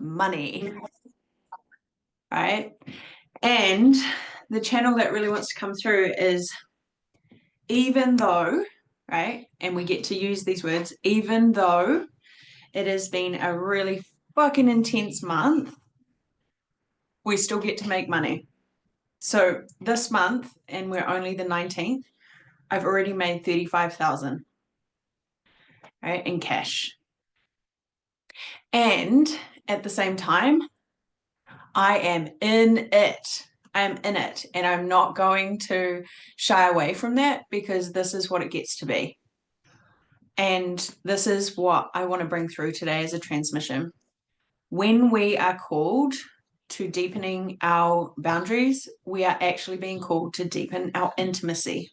money, right? And the channel that really wants to come through is, even though, right, and we get to use these words, even though it has been a really fucking intense month, we still get to make money. So this month, and we're only the 19th, I've already made 35,000, right, in cash. And at the same time, I am in it. I'm in it, and I'm not going to shy away from that, because this is what it gets to be. And this is what I want to bring through today as a transmission. When we are called to deepening our boundaries, we are actually being called to deepen our intimacy,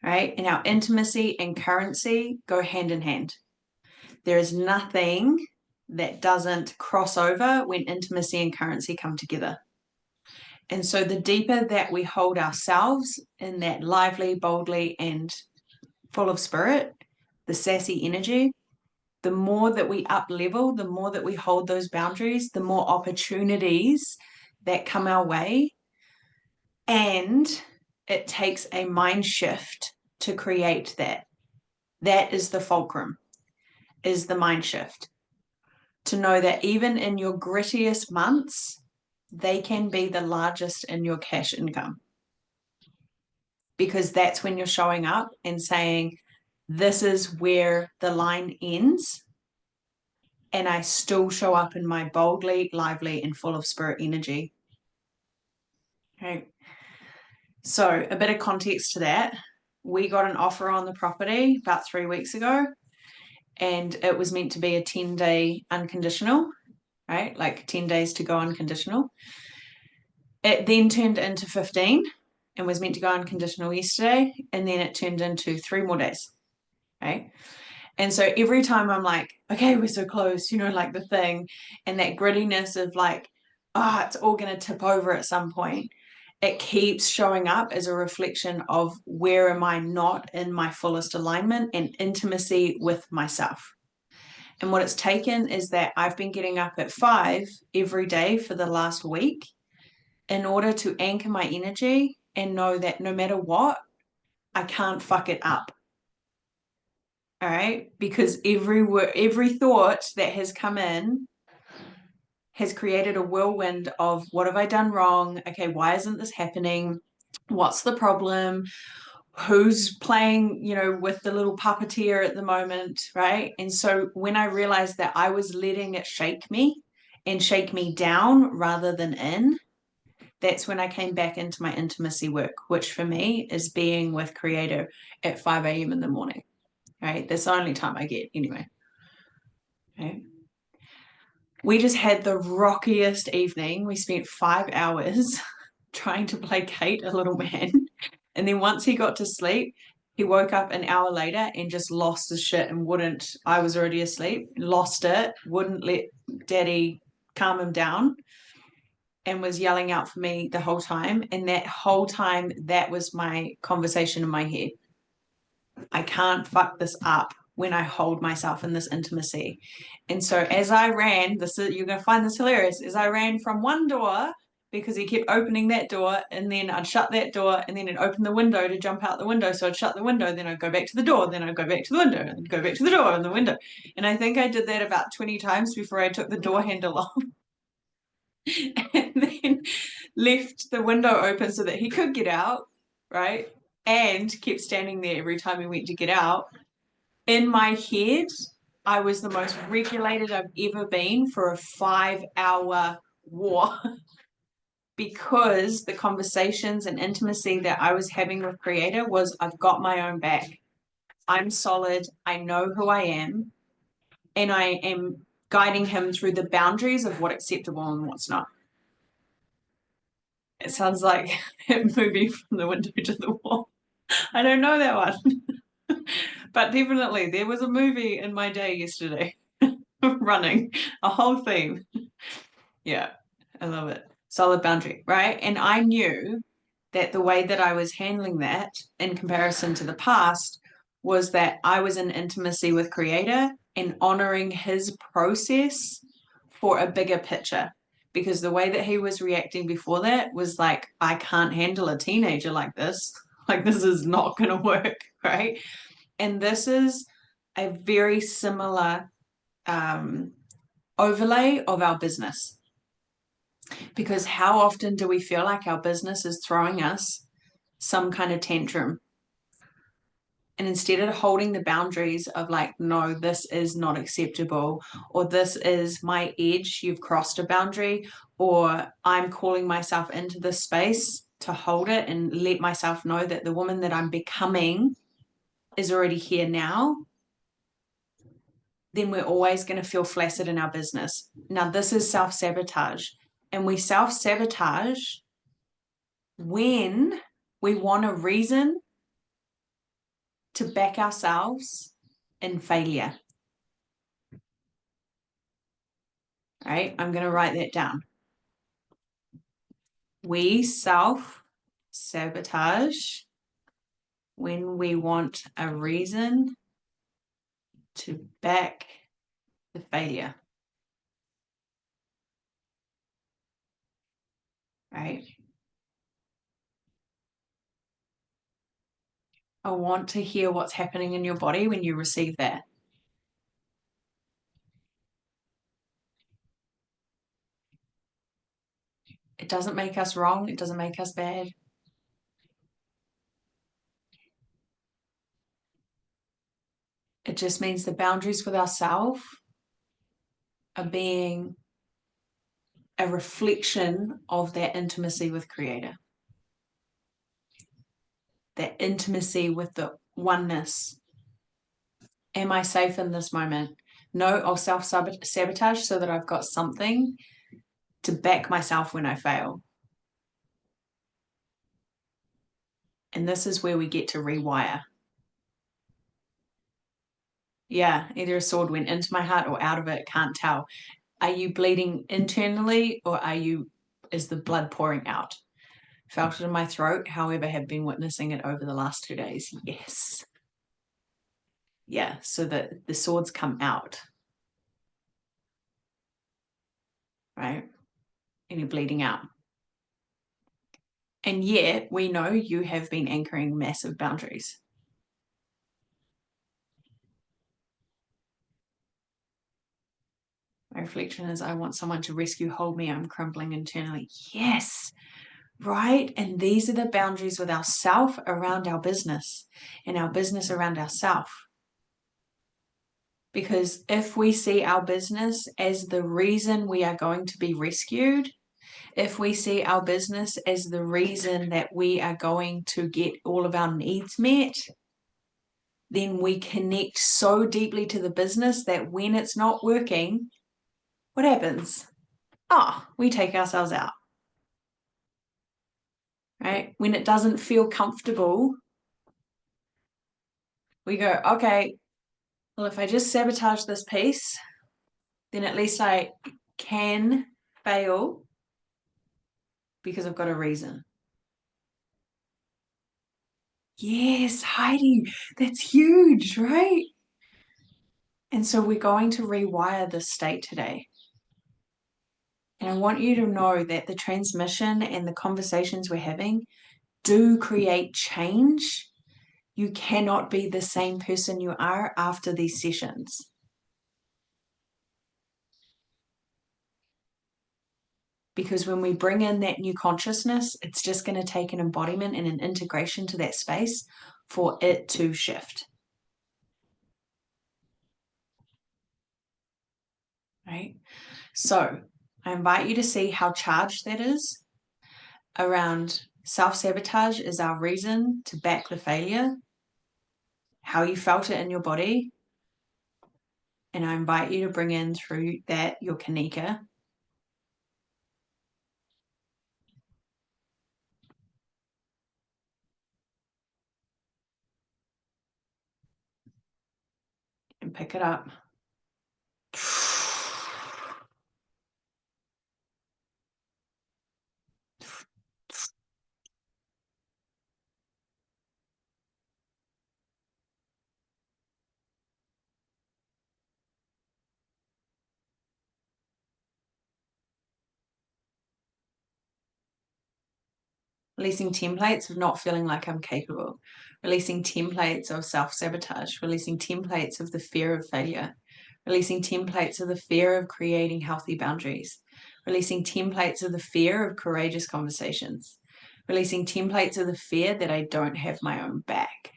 right? And our intimacy and currency go hand in hand. There is nothing that doesn't cross over when intimacy and currency come together. And so the deeper that we hold ourselves in that lively, boldly, and full of spirit, the sassy energy, the more that we up level, the more that we hold those boundaries, the more opportunities that come our way. And it takes a mind shift to create that. That is the fulcrum, is the mind shift. To know that even in your grittiest months, they can be the largest in your cash income. Because that's when you're showing up and saying, this is where the line ends, and I still show up in my boldly, lively, and full of spirit energy. Okay. So a bit of context to that. We got an offer on the property about 3 weeks ago, and it was meant to be a 10-day unconditional, right? Like 10 days to go unconditional. It then turned into 15 and was meant to go unconditional yesterday, and then it turned into 3 more days, right? And so every time I'm like, okay, we're so close, like the thing, and that grittiness of like, it's all going to tip over at some point. It keeps showing up as a reflection of where am I not in my fullest alignment and intimacy with myself. And what it's taken is that I've been getting up at 5 every day for the last week in order to anchor my energy and know that no matter what, I can't fuck it up. All right, because every thought that has come in has created a whirlwind of, what have I done wrong? Okay, why isn't this happening? What's the problem? Who's playing, with the little puppeteer at the moment, right? And so when I realized that I was letting it shake me and shake me down rather than in, that's when I came back into my intimacy work, which for me is being with Creator at 5 a.m. in the morning. Right? That's the only time I get anyway. Okay. We just had the rockiest evening. We spent 5 hours trying to placate a little man. And then once he got to sleep, he woke up an hour later and just lost his shit and I was already asleep, lost it, wouldn't let daddy calm him down, and was yelling out for me the whole time. And that whole time, that was my conversation in my head. I can't fuck this up when I hold myself in this intimacy. And so as I ran, you're going to find this hilarious, as I ran from one door, because he kept opening that door, and then I'd shut that door, and then I'd open the window to jump out the window. So I'd shut the window, then I'd go back to the door, then I'd go back to the window, and go back to the door and the window. And I think I did that about 20 times before I took the door handle off. And then left the window open so that he could get out, right? And kept standing there every time he went to get out. In my head, I was the most regulated I've ever been for a 5-hour war, because the conversations and intimacy that I was having with Creator was, I've got my own back. I'm solid. I know who I am. And I am guiding him through the boundaries of what's acceptable and what's not. It sounds like that movie, From the Window to the Wall. I don't know that one. But definitely there was a movie in my day yesterday running a whole theme. Yeah, I love it. Solid boundary, right? And I knew that the way that I was handling that in comparison to the past was that I was in intimacy with Creator and honoring his process for a bigger picture. Because the way that he was reacting before that was like, I can't handle a teenager like this. Like, this is not going to work, right? And this is a very similar overlay of our business. Because how often do we feel like our business is throwing us some kind of tantrum? And instead of holding the boundaries of like, no, this is not acceptable, or this is my edge, you've crossed a boundary, or I'm calling myself into this space to hold it and let myself know that the woman that I'm becoming is already here now, then we're always going to feel flaccid in our business. Now, this is self-sabotage. And we self-sabotage when we want a reason to back ourselves in failure. All right, I'm going to write that down. We self-sabotage when we want a reason to back the failure. Right? I want to hear what's happening in your body when you receive that. It doesn't make us wrong. It doesn't make us bad. It just means the boundaries with ourselves are being a reflection of that intimacy with Creator, that intimacy with the oneness. Am I safe in this moment? No, I'll self-sabotage so that I've got something to back myself when I fail. And this is where we get to rewire. Yeah, either a sword went into my heart or out of it, can't tell. Are you bleeding internally, or is the blood pouring out? Felt it in my throat, however, have been witnessing it over the last 2 days. Yes. Yeah, so that the swords come out. Right? And you're bleeding out. And yet we know you have been anchoring massive boundaries. My reflection is, I want someone to rescue, hold me, I'm crumbling internally. Yes, right? And these are the boundaries with ourself around our business, and our business around ourself. Because if we see our business as the reason we are going to be rescued, if we see our business as the reason that we are going to get all of our needs met, then we connect so deeply to the business that when it's not working, what happens? Oh, we take ourselves out. Right? When it doesn't feel comfortable, we go, okay, well, if I just sabotage this piece, then at least I can fail because I've got a reason. Yes, Heidi, that's huge, right? And so we're going to rewire this state today. And I want you to know that the transmission and the conversations we're having do create change. You cannot be the same person you are after these sessions. Because when we bring in that new consciousness, it's just going to take an embodiment and an integration to that space for it to shift. Right? So I invite you to see how charged that is around self-sabotage is our reason to back the failure, how you felt it in your body. And I invite you to bring in through that your Kanika. And pick it up. releasing templates of not feeling like I'm capable, releasing templates of self-sabotage, releasing templates of the fear of failure, releasing templates of the fear of creating healthy boundaries, releasing templates of the fear of courageous conversations, releasing templates of the fear that I don't have my own back.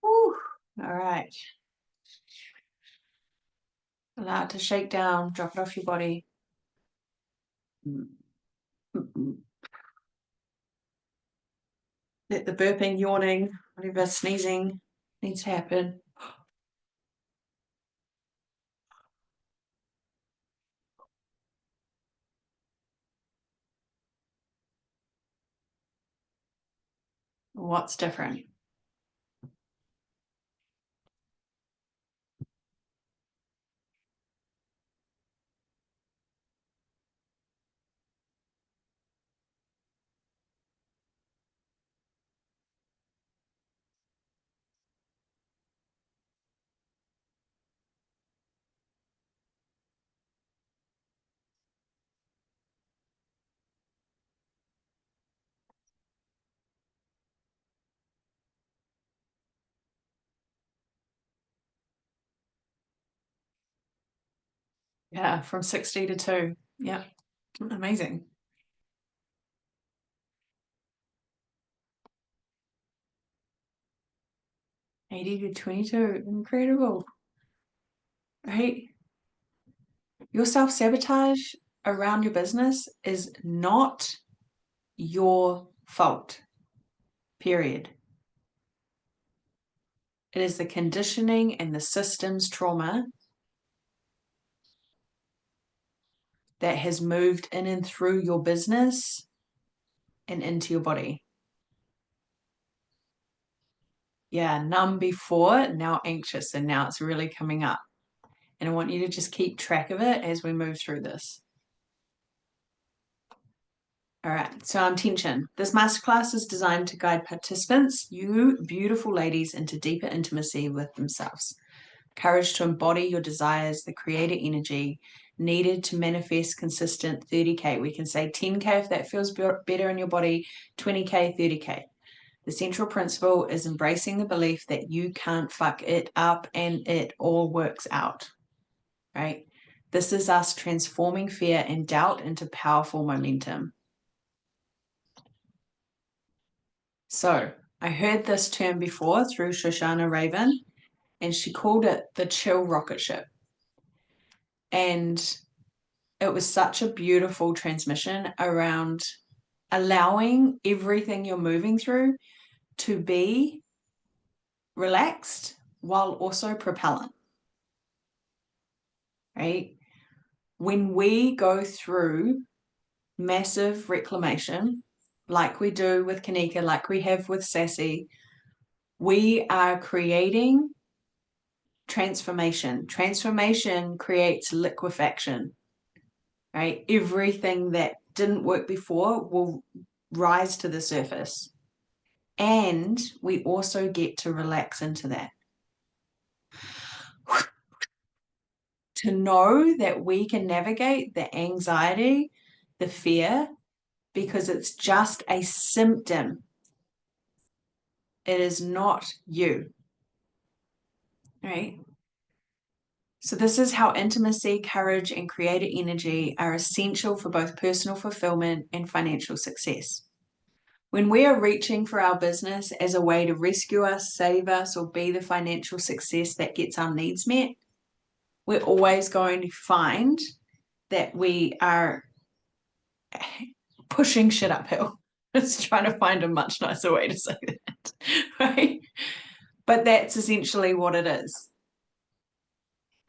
Whew. All right. Allow it to shake down, drop it off your body. Let the burping, yawning, whatever sneezing needs to happen. What's different? Yeah, from 60 to 2. Yeah, amazing. 80 to 22, incredible, right? Your self-sabotage around your business is not your fault, period. It is the conditioning and the systems trauma that has moved in and through your business and into your body. Yeah, numb before, now anxious, and now it's really coming up. And I want you to just keep track of it as we move through this. All right, so intention. This masterclass is designed to guide participants, you beautiful ladies, into deeper intimacy with themselves. Courage to embody your desires, the creator energy needed to manifest consistent 30K. We can say 10K if that feels better in your body, 20K, 30K. The central principle is embracing the belief that you can't fuck it up and it all works out, right? This is us transforming fear and doubt into powerful momentum. So I heard this term before through Shoshana Raven, and she called it the chill rocket ship. And it was such a beautiful transmission around allowing everything you're moving through to be relaxed while also propellant, right? When we go through massive reclamation, like we do with Kanika, like we have with Sassy, we are creating transformation. Transformation creates liquefaction, right? Everything that didn't work before will rise to the surface. And we also get to relax into that. To know that we can navigate the anxiety, the fear, because it's just a symptom. It is not you, right? So this is how intimacy, courage, and creative energy are essential for both personal fulfillment and financial success. When we are reaching for our business as a way to rescue us, save us, or be the financial success that gets our needs met, we're always going to find that we are pushing shit uphill. It's trying to find a much nicer way to say that, right? But that's essentially what it is.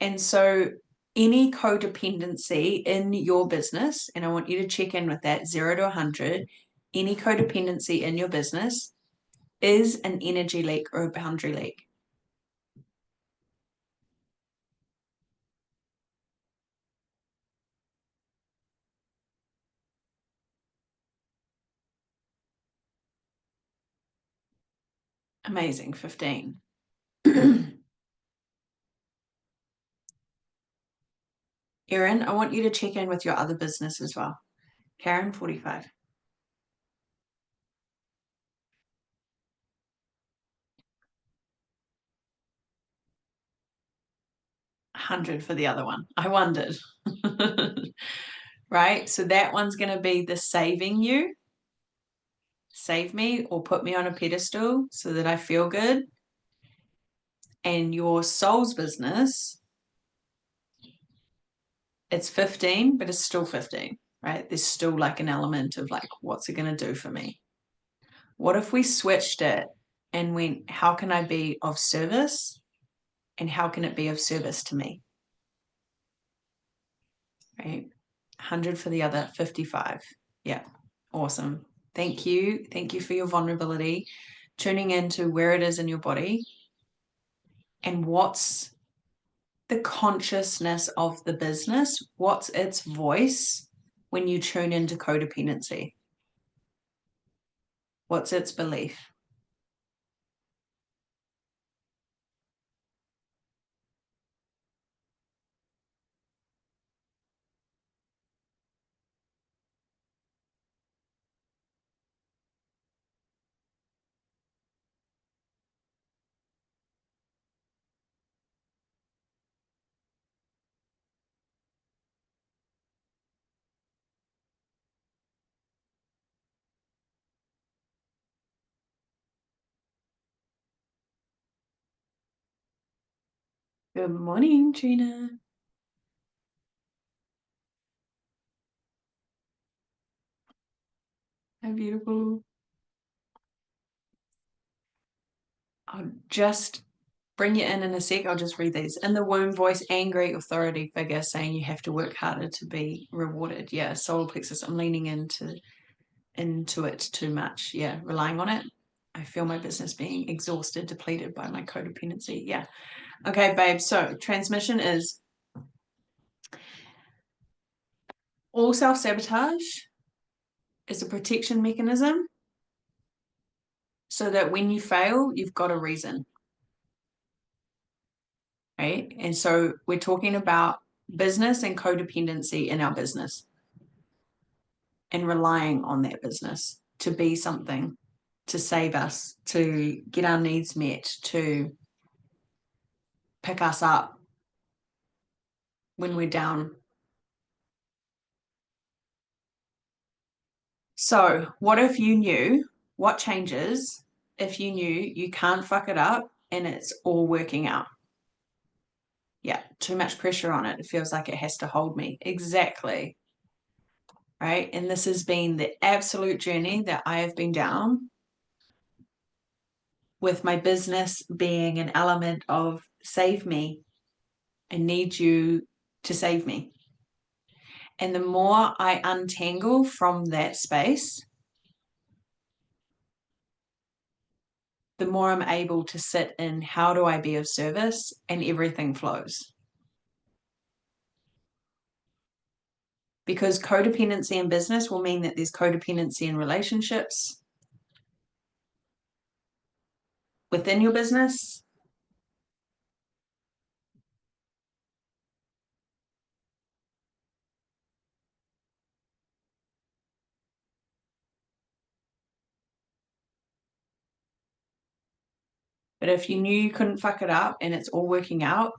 And so any codependency in your business, and I want you to check in with that 0 to 100, any codependency in your business is an energy leak or a boundary leak. Amazing, 15. Erin, I want you to check in with your other business as well. Karen, 45. 100 for the other one. I wondered. Right? So that one's going to be the saving you, save me, or put me on a pedestal so that I feel good. And your soul's business, it's 15, but it's still 15, right? There's still like an element of like, what's it going to do for me? What if we switched it and went, how can I be of service? And how can it be of service to me? Right? 100 for the other, 55. Yeah. Awesome. Thank you. Thank you for your vulnerability, tuning into where it is in your body and what's the consciousness of the business, what's its voice when you tune into codependency, what's its belief. Good morning, Trina. How beautiful. I'll just bring you in a sec. I'll just read these. In the womb, voice, angry authority figure saying you have to work harder to be rewarded. Yeah, solar plexus. I'm leaning into it too much. Yeah, relying on it. I feel my business being exhausted, depleted by my codependency. Yeah. Okay, babe. So transmission is all self-sabotage is a protection mechanism so that when you fail, you've got a reason. Right. And so we're talking about business and codependency in our business and relying on that business to be something, to save us, to get our needs met, to pick us up when we're down. So, what if you knew what changes if you knew you can't fuck it up and it's all working out? Yeah, too much pressure on it. It feels like it has to hold me. Exactly. Right. And this has been the absolute journey that I have been down with my business being an element of save me. I need you to save me. And the more I untangle from that space, the more I'm able to sit in how do I be of service, and everything flows. Because codependency in business will mean that there's codependency in relationships within your business. But if you knew you couldn't fuck it up and it's all working out,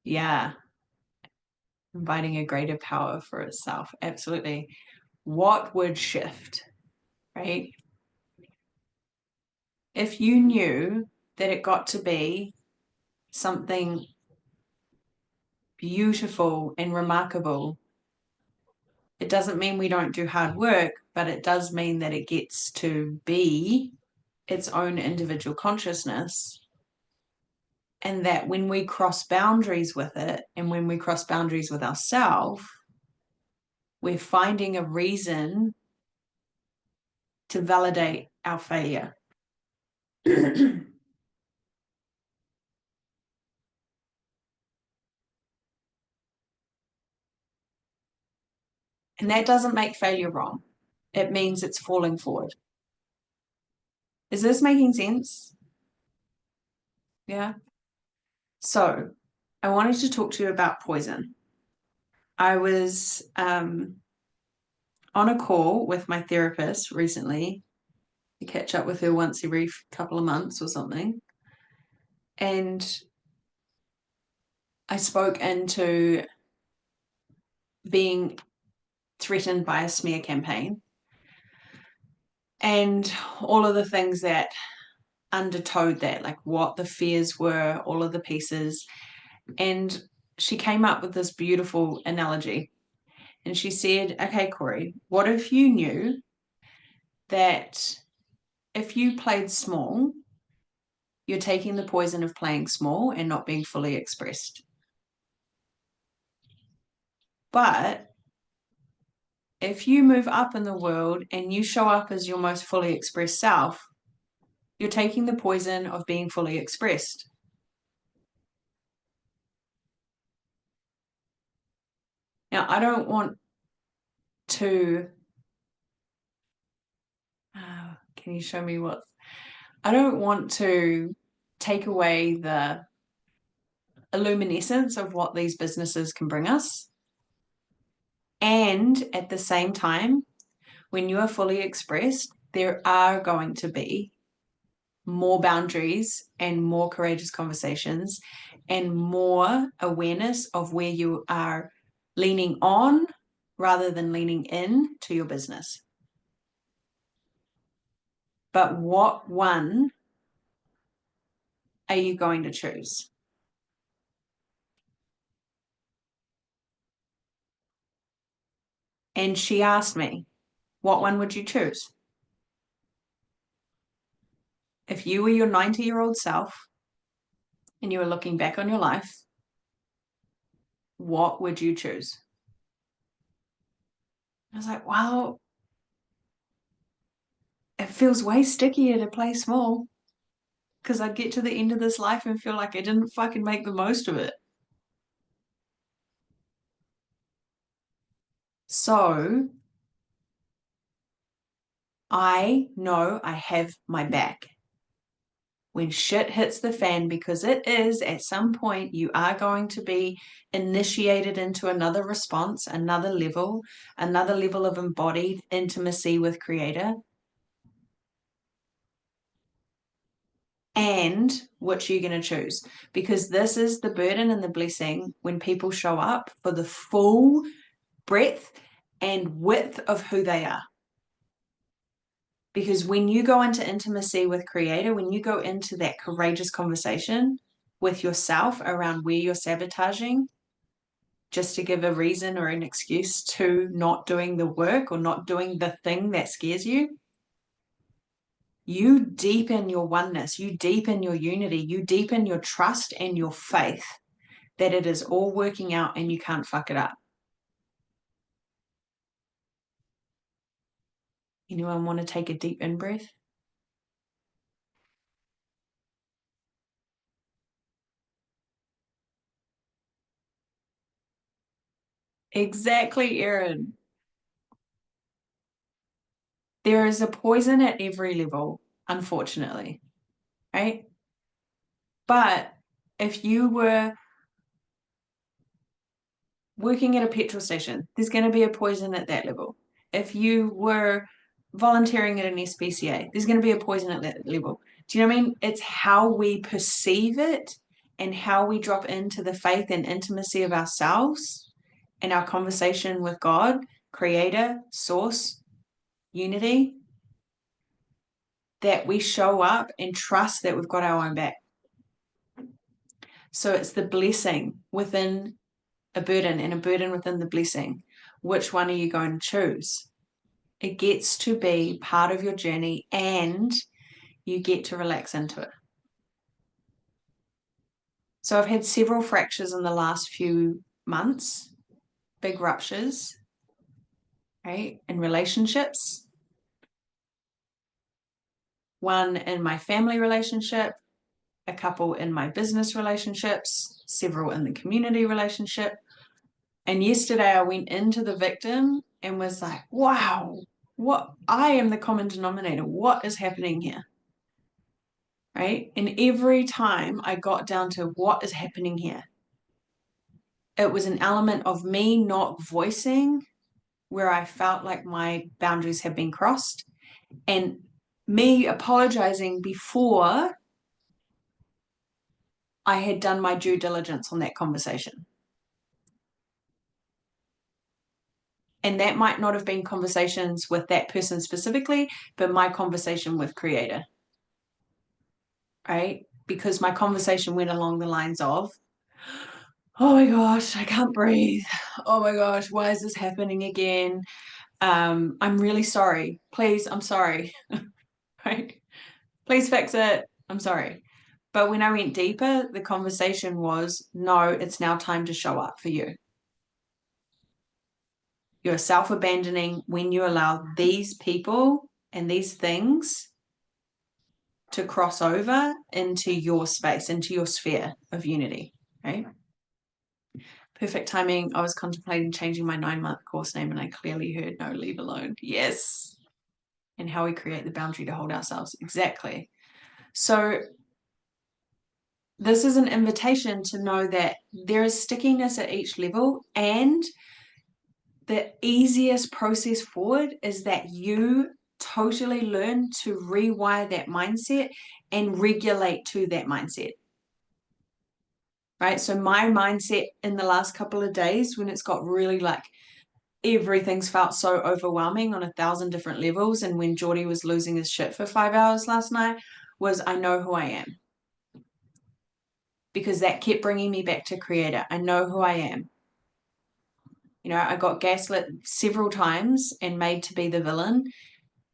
yeah, inviting a greater power for itself. Absolutely. What would shift, right? If you knew that it got to be something beautiful and remarkable, it doesn't mean we don't do hard work, but it does mean that it gets to be its own individual consciousness And that when we cross boundaries with it, and when we cross boundaries with ourselves, we're finding a reason to validate our failure. And that doesn't make failure wrong. It means it's falling forward. Is this making sense? Yeah. So I wanted to talk to you about poison. I was on a call with my therapist recently. I catch up with her once every couple of months or something. And I spoke into being threatened by a smear campaign and all of the things that undertowed that, like what the fears were, all of the pieces. And she came up with this beautiful analogy. And she said, okay, Corey, what if you knew that if you played small, you're taking the poison of playing small and not being fully expressed? But if you move up in the world and you show up as your most fully expressed self, you're taking the poison of being fully expressed. Now, I don't want to, can you show me what? I don't want to take away the illuminescence of what these businesses can bring us. And at the same time, when you are fully expressed, there are going to be more boundaries and more courageous conversations and more awareness of where you are leaning on rather than leaning in to your business. But what one are you going to choose? And she asked me, what one would you choose? If you were your 90-year-old self and you were looking back on your life, what would you choose? I was like, well, it feels way stickier to play small because I'd get to the end of this life and feel like I didn't fucking make the most of it. So I know I have my back when shit hits the fan, because it is at some point you are going to be initiated into another response, another level of embodied intimacy with Creator. And which you're going to choose, because this is the burden and the blessing when people show up for the full breadth and width of who they are. Because when you go into intimacy with Creator, when you go into that courageous conversation with yourself around where you're sabotaging, just to give a reason or an excuse to not doing the work or not doing the thing that scares you, you deepen your oneness, you deepen your unity, you deepen your trust and your faith that it is all working out and you can't fuck it up. Anyone want to take a deep in breath? Exactly, Erin. There is a poison at every level, unfortunately, right? But if you were working at a petrol station, there's going to be a poison at that level. If you were volunteering at an SPCA, there's going to be a poison at that level. Do you know what I mean? It's how we perceive it and how we drop into the faith and intimacy of ourselves and our conversation with God, Creator, Source, Unity, that we show up and trust that we've got our own back. So it's the blessing within a burden and a burden within the blessing. Which one are you going to choose? It gets to be part of your journey and you get to relax into it. So I've had several fractures in the last few months, big ruptures, right, in relationships. One in my family relationship, a couple in my business relationships, several in the community relationship. And yesterday I went into the victim and was like, wow, I am the common denominator. What is happening here? Right? And every time I got down to what is happening here, it was an element of me not voicing where I felt like my boundaries had been crossed, and me apologizing before I had done my due diligence on that conversation. And that might not have been conversations with that person specifically, but my conversation with Creator, right? Because my conversation went along the lines of, oh my gosh, I can't breathe. Oh my gosh, why is this happening again? I'm really sorry. Please, I'm sorry. Right? Please fix it. I'm sorry. But when I went deeper, the conversation was, no, it's now time to show up for you. You're self-abandoning when you allow these people and these things to cross over into your space, into your sphere of unity, right? Perfect timing. I was contemplating changing my 9-month course name and I clearly heard no, leave alone. Yes. And how we create the boundary to hold ourselves. Exactly. So this is an invitation to know that there is stickiness at each level, and the easiest process forward is that you totally learn to rewire that mindset and regulate to that mindset. Right? So my mindset in the last couple of days, when it's got really like everything's felt so overwhelming on 1,000 different levels, and when Geordie was losing his shit for 5 hours last night, was I know who I am. Because that kept bringing me back to Creator. I know who I am. You know, I got gaslit several times and made to be the villain.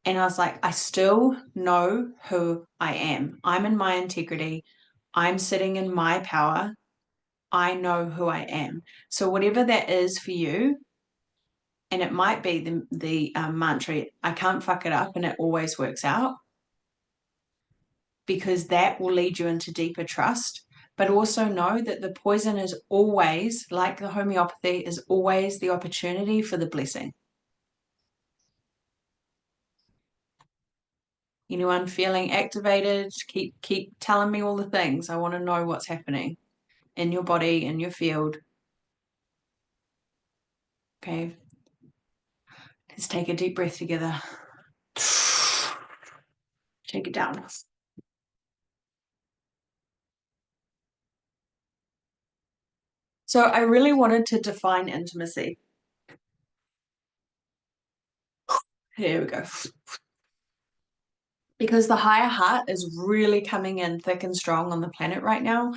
And I was like, I still know who I am. I'm in my integrity. I'm sitting in my power. I know who I am. So whatever that is for you, and it might be the mantra, I can't fuck it up and it always works out, because that will lead you into deeper trust. But also know that the poison is always, like the homeopathy, is always the opportunity for the blessing. Anyone feeling activated, keep telling me all the things. I want to know what's happening in your body, in your field. Okay. Let's take a deep breath together. Shake it down. So I really wanted to define intimacy. Here we go. Because the higher heart is really coming in thick and strong on the planet right now.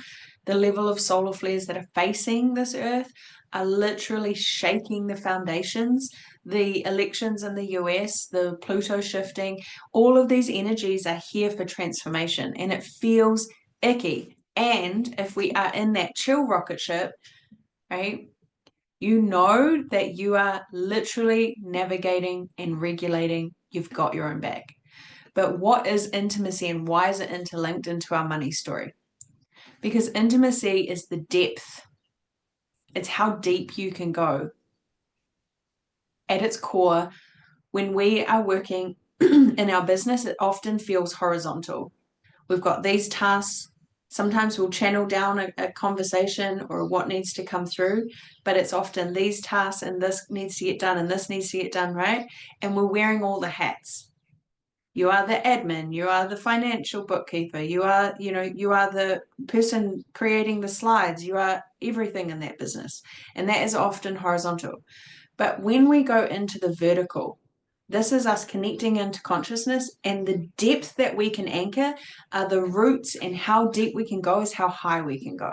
The level of solar flares that are facing this earth are literally shaking the foundations. The elections in the US, the Pluto shifting, all of these energies are here for transformation, and it feels icky. And if we are in that chill rocket ship, right, you know that you are literally navigating and regulating. You've got your own back. But what is intimacy and why is it interlinked into our money story? Because intimacy is the depth. It's how deep you can go. At its core, when we are working in our business, it often feels horizontal. We've got these tasks. Sometimes we'll channel down a conversation or what needs to come through, but it's often these tasks and this needs to get done and this needs to get done, right? And we're wearing all the hats. You are the admin, you are the financial bookkeeper, you are the person creating the slides, you are everything in that business. And that is often horizontal. But when we go into the vertical, this is us connecting into consciousness, and the depth that we can anchor are the roots, and how deep we can go is how high we can go.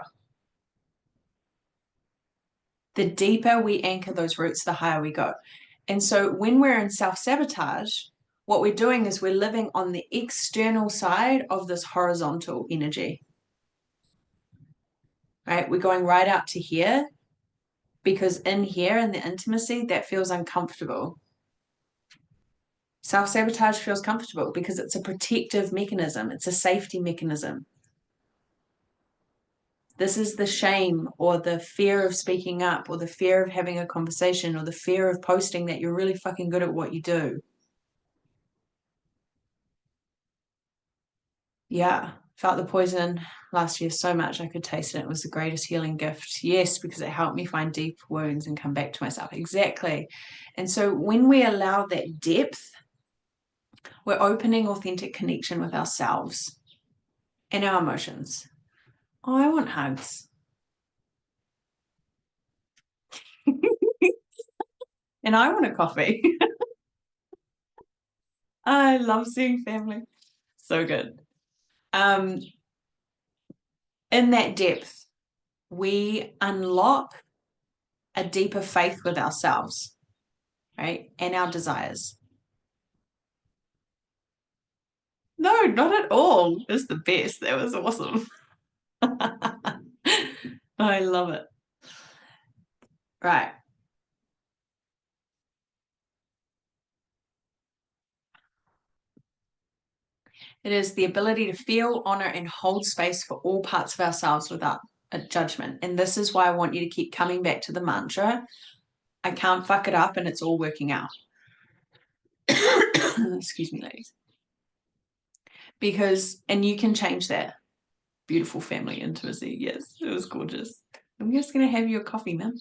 The deeper we anchor those roots, the higher we go. And so when we're in self-sabotage, what we're doing is we're living on the external side of this horizontal energy. right? We're going right out to here because in here, in the intimacy, that feels uncomfortable. Self-sabotage feels comfortable because it's a protective mechanism. It's a safety mechanism. This is the shame or the fear of speaking up or the fear of having a conversation or the fear of posting that you're really fucking good at what you do. Yeah, felt the poison last year so much I could taste it. It was the greatest healing gift. Yes, because it helped me find deep wounds and come back to myself. Exactly. And so when we allow that depth, we're opening authentic connection with ourselves and our emotions. Oh, I want hugs. And I want a coffee. I love seeing family. So good. Um, in that depth, we unlock a deeper faith with ourselves, right? And our desires. No, not at all. It's the best. That was awesome. I love it. Right. It is the ability to feel, honor, and hold space for all parts of ourselves without a judgment. And this is why I want you to keep coming back to the mantra. I can't fuck it up and it's all working out. Excuse me, ladies. Because, and you can change that. Beautiful family intimacy. Yes, it was gorgeous. I'm just going to have you a coffee, man.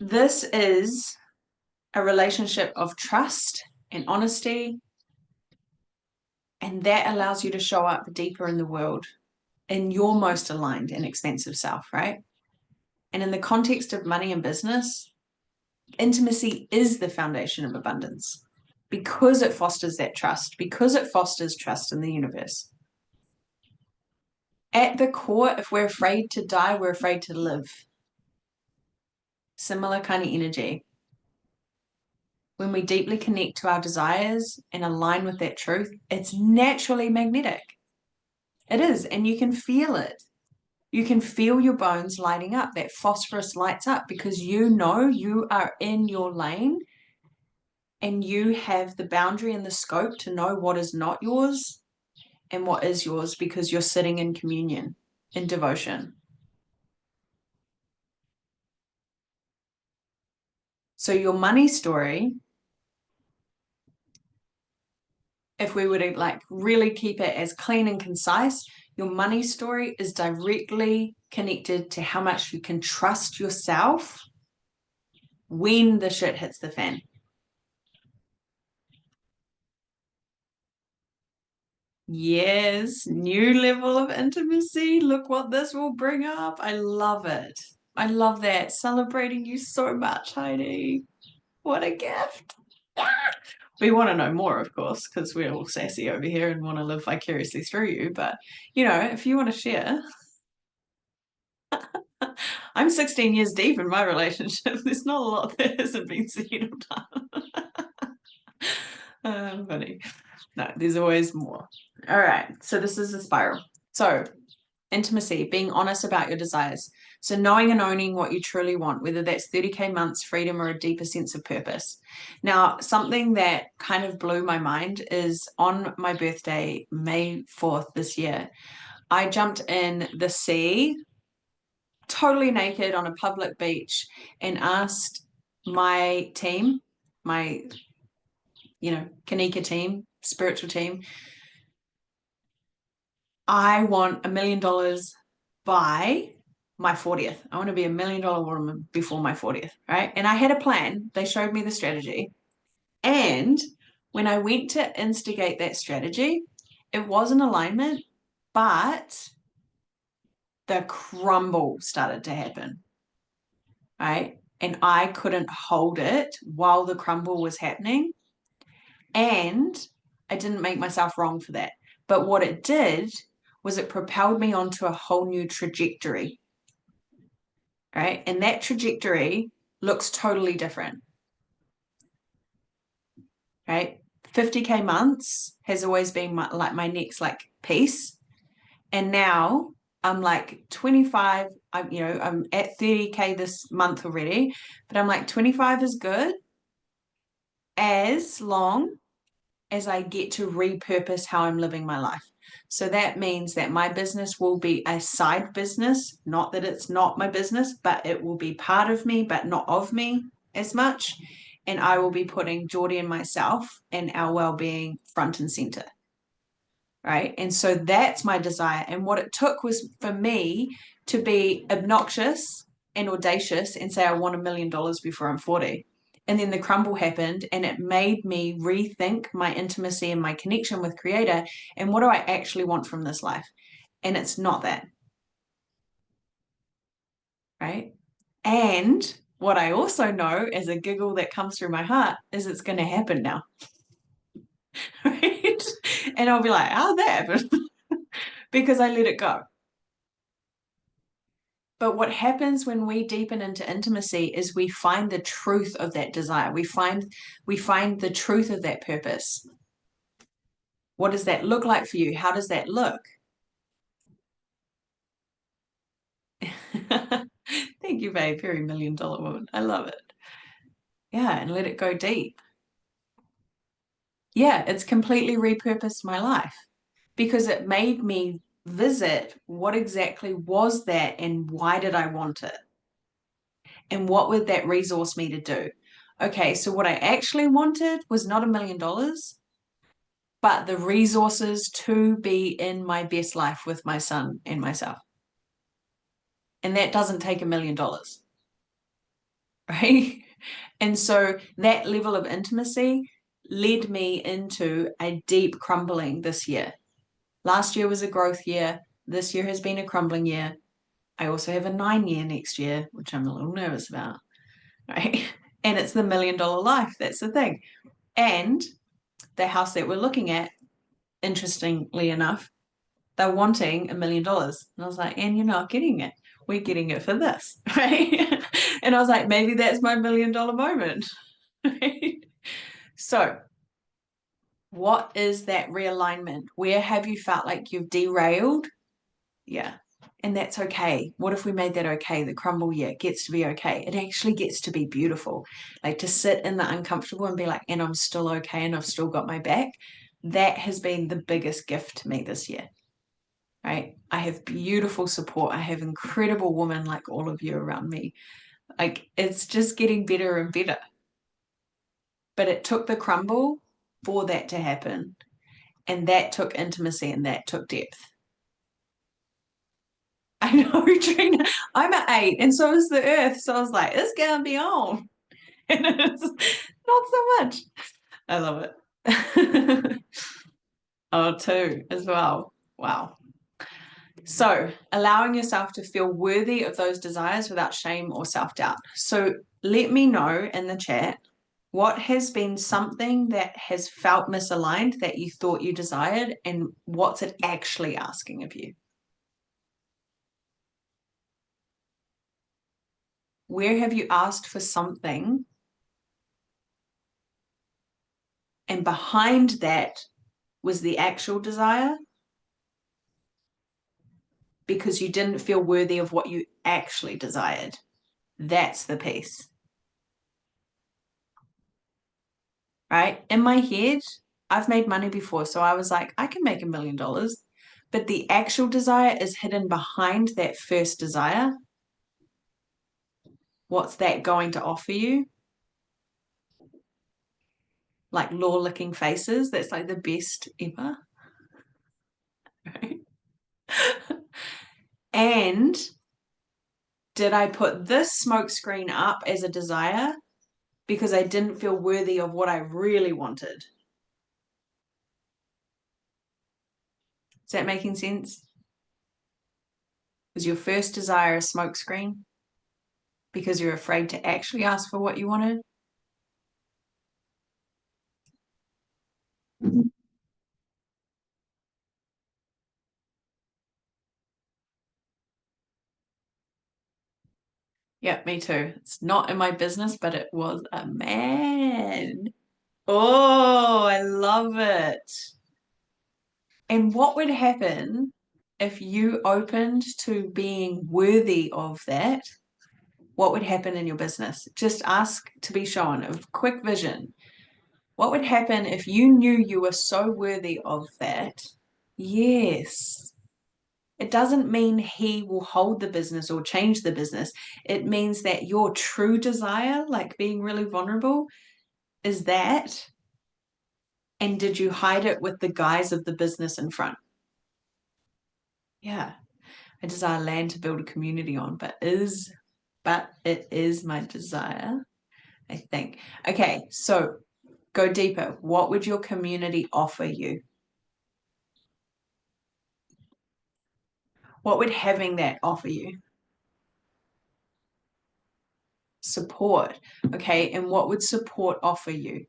This is a relationship of trust and honesty, and that allows you to show up deeper in the world in your most aligned and expansive self, right? And in the context of money and business, intimacy is the foundation of abundance because it fosters that trust, because it fosters trust in the universe. At the core, if we're afraid to die, we're afraid to live. Similar kind of energy. When we deeply connect to our desires and align with that truth, it's naturally magnetic. It is, and you can feel it. You can feel your bones lighting up. That phosphorus lights up because you know you are in your lane and you have the boundary and the scope to know what is not yours and what is yours because you're sitting in communion, in devotion. So your money story, if we were to like really keep it as clean and concise, your money story is directly connected to how much you can trust yourself when the shit hits the fan. Yes, new level of intimacy. Look what this will bring up. I love it. I love that. Celebrating you so much, Heidi. What a gift. We want to know more, of course, because we're all sassy over here and want to live vicariously through you. But, you know, if you want to share, I'm 16 years deep in my relationship. There's not a lot that hasn't been seen or done. Funny. No, there's always more. All right. So this is a spiral. So intimacy, being honest about your desires. So knowing and owning what you truly want, whether that's 30K months, freedom, or a deeper sense of purpose. Now, something that kind of blew my mind is on my birthday, May 4th this year, I jumped in the sea, totally naked on a public beach, and asked my team, my, Kanika team, spiritual team, I want $1 million by my 40th. I want to be $1 million woman before my 40th, right? And I had a plan. They showed me the strategy. And when I went to instigate that strategy, it was an alignment, but the crumble started to happen, right? And I couldn't hold it while the crumble was happening. And I didn't make myself wrong for that. But what it did was it propelled me onto a whole new trajectory, right? And that trajectory looks totally different, right? 50K months has always been my next like piece. And now I'm like 25, I'm at 30K this month already, but I'm like 25 is good as long as I get to repurpose how I'm living my life. So that means that my business will be a side business, not that it's not my business, but it will be part of me, but not of me as much. And I will be putting Geordie and myself and our well-being front and center. Right. And so that's my desire. And what it took was for me to be obnoxious and audacious and say, I want $1 million before I'm 40. And then the crumble happened and it made me rethink my intimacy and my connection with Creator. And what do I actually want from this life? And it's not that. Right. And what I also know as a giggle that comes through my heart is it's going to happen now. Right. And I'll be like, how'd that happen? Because I let it go. But what happens when we deepen into intimacy is we find the truth of that desire. We find the truth of that purpose. What does that look like for you? How does that look? Thank you, babe. Very $1 million woman. I love it. Yeah, and let it go deep. Yeah, it's completely repurposed my life because it made me visit what exactly was that and why did I want it? And what would that resource me to do? Okay, so what I actually wanted was not $1 million, but the resources to be in my best life with my son and myself. And that doesn't take $1 million, right? And so that level of intimacy led me into a deep crumbling this year. Last year was a growth year. This year has been a crumbling year. I also have a 9 year next year, which I'm a little nervous about, right? And it's the $1 million life. That's the thing. And the house that we're looking at, interestingly enough, they're wanting $1 million. And I was like, and you're not getting it. We're getting it for this, right? And I was like, maybe that's my $1 million moment. Right? So, what is that realignment? Where have you felt like you've derailed? Yeah. And that's okay. What if we made that okay? The crumble, yeah, it gets to be okay. It actually gets to be beautiful. Like to sit in the uncomfortable and be like, and I'm still okay and I've still got my back. That has been the biggest gift to me this year. Right? I have beautiful support. I have incredible women like all of you around me. Like it's just getting better and better. But it took the crumble for that to happen. And that took intimacy and that took depth. I know, Trina. I'm at 8, and so is the earth. So I was like, it's gonna be on. And it's not so much. I love it. Oh, too, as well. Wow. So, allowing yourself to feel worthy of those desires without shame or self doubt. So, let me know in the chat what has been something that has felt misaligned that you thought you desired, and what's it actually asking of you? Where have you asked for something, and behind that was the actual desire because you didn't feel worthy of what you actually desired? That's the piece. Right? In my head, I've made money before. So I was like, I can make $1 million. But the actual desire is hidden behind that first desire. What's that going to offer you? Like law licking faces. That's like the best ever. Right? And did I put this smokescreen up as a desire because I didn't feel worthy of what I really wanted? Is that making sense? Was your first desire a smokescreen because you're afraid to actually ask for what you wanted? Yeah, me too. It's not in my business, but it was a man. Oh, I love it. And what would happen if you opened to being worthy of that, what would happen in your business? Just ask to be shown a quick vision. What would happen if you knew you were so worthy of that? Yes. It doesn't mean he will hold the business or change the business. It means that your true desire, like being really vulnerable, is that. And did you hide it with the guise of the business in front? Yeah. I desire land to build a community on, but it is my desire, I think. Okay, so go deeper. What would your community offer you? What would having that offer you? Support. Okay, and what would support offer you?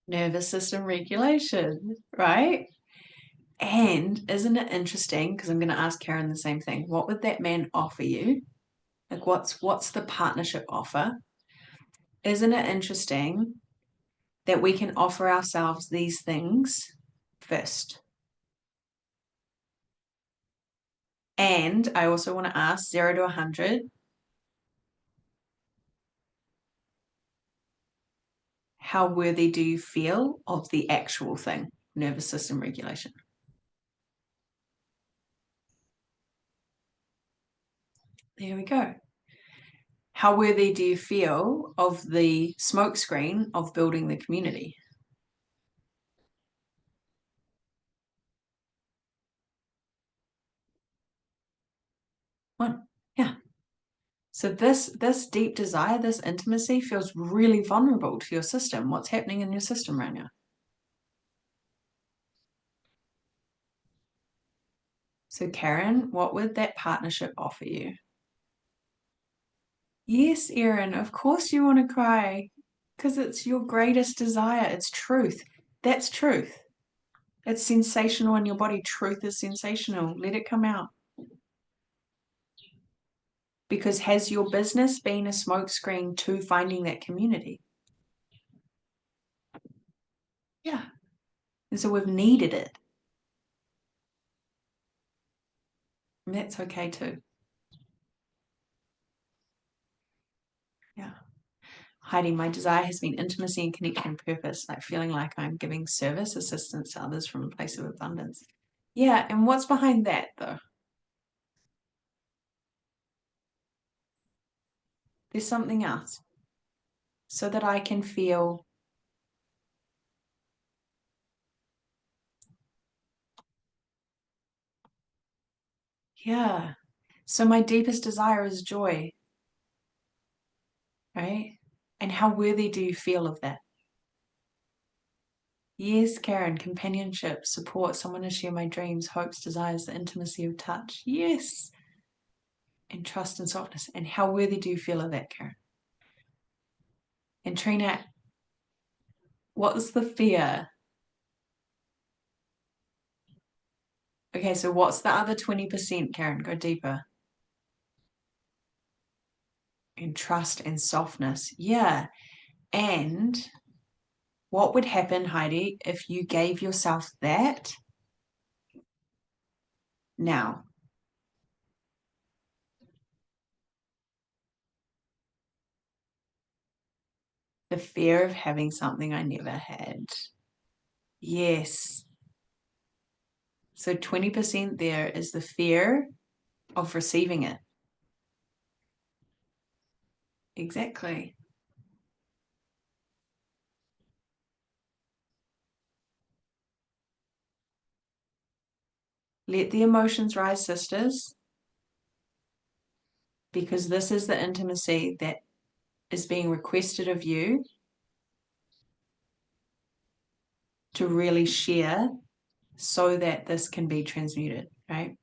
Nervous system regulation, right? And isn't it interesting? Because I'm going to ask Karen the same thing. What would that man offer you? Like, what's the partnership offer? Isn't it interesting that we can offer ourselves these things first? And I also want to ask 0 to 100, how worthy do you feel of the actual thing, nervous system regulation? There we go. How worthy do you feel of the smokescreen of building the community? 1. Yeah. So this deep desire, this intimacy feels really vulnerable to your system. What's happening in your system right now? So Karen, what would that partnership offer you? Yes, Erin, of course you want to cry because it's your greatest desire. It's truth. That's truth. It's sensational in your body. Truth is sensational. Let it come out. Because has your business been a smokescreen to finding that community? Yeah. And so we've needed it. And that's okay too. Yeah. Heidi, my desire has been intimacy and connection and purpose, like feeling like I'm giving service, assistance to others from a place of abundance. Yeah. And what's behind that though? There's something else so that I can feel. Yeah. So my deepest desire is joy, right? And how worthy do you feel of that? Yes, Karen, companionship, support, someone to share my dreams, hopes, desires, the intimacy of touch. Yes. And trust and softness. And how worthy do you feel of that, Karen? And Trina, what's the fear? Okay, so what's the other 20%, Karen? Go deeper. And trust and softness. Yeah. And what would happen, Heidi, if you gave yourself that now? The fear of having something I never had. Yes. So 20% there is the fear of receiving it. Exactly. Let the emotions rise, sisters, because this is the intimacy that is being requested of you to really share so that this can be transmuted, right?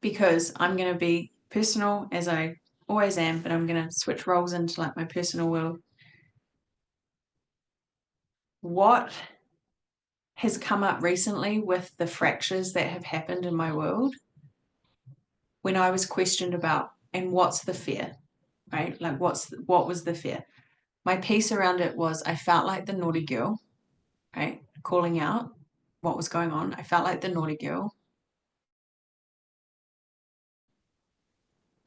Because I'm going to be personal as I always am, but I'm going to switch roles into like my personal world. What has come up recently with the fractures that have happened in my world when I was questioned about And what's the fear, right? Like what was the fear? My piece around it was I felt like the naughty girl, right? Calling out what was going on. I felt like the naughty girl.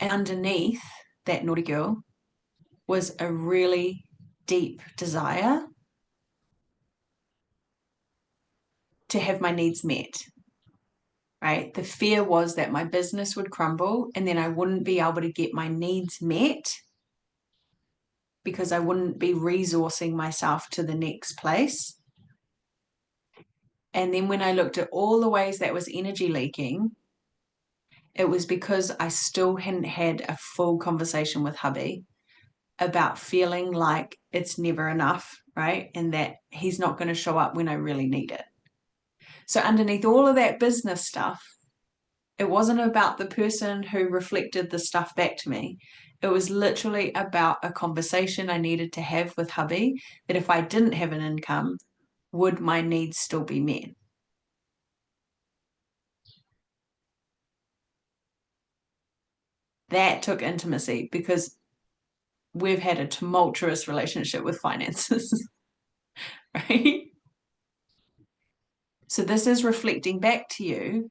And underneath that naughty girl was a really deep desire to have my needs met, right? The fear was that my business would crumble and then I wouldn't be able to get my needs met because I wouldn't be resourcing myself to the next place. And then when I looked at all the ways that was energy leaking, it was because I still hadn't had a full conversation with hubby about feeling like it's never enough, right? And that he's not going to show up when I really need it. So underneath all of that business stuff, it wasn't about the person who reflected the stuff back to me. It was literally about a conversation I needed to have with hubby that if I didn't have an income, would my needs still be met? That took intimacy because we've had a tumultuous relationship with finances, right? So this is reflecting back to you,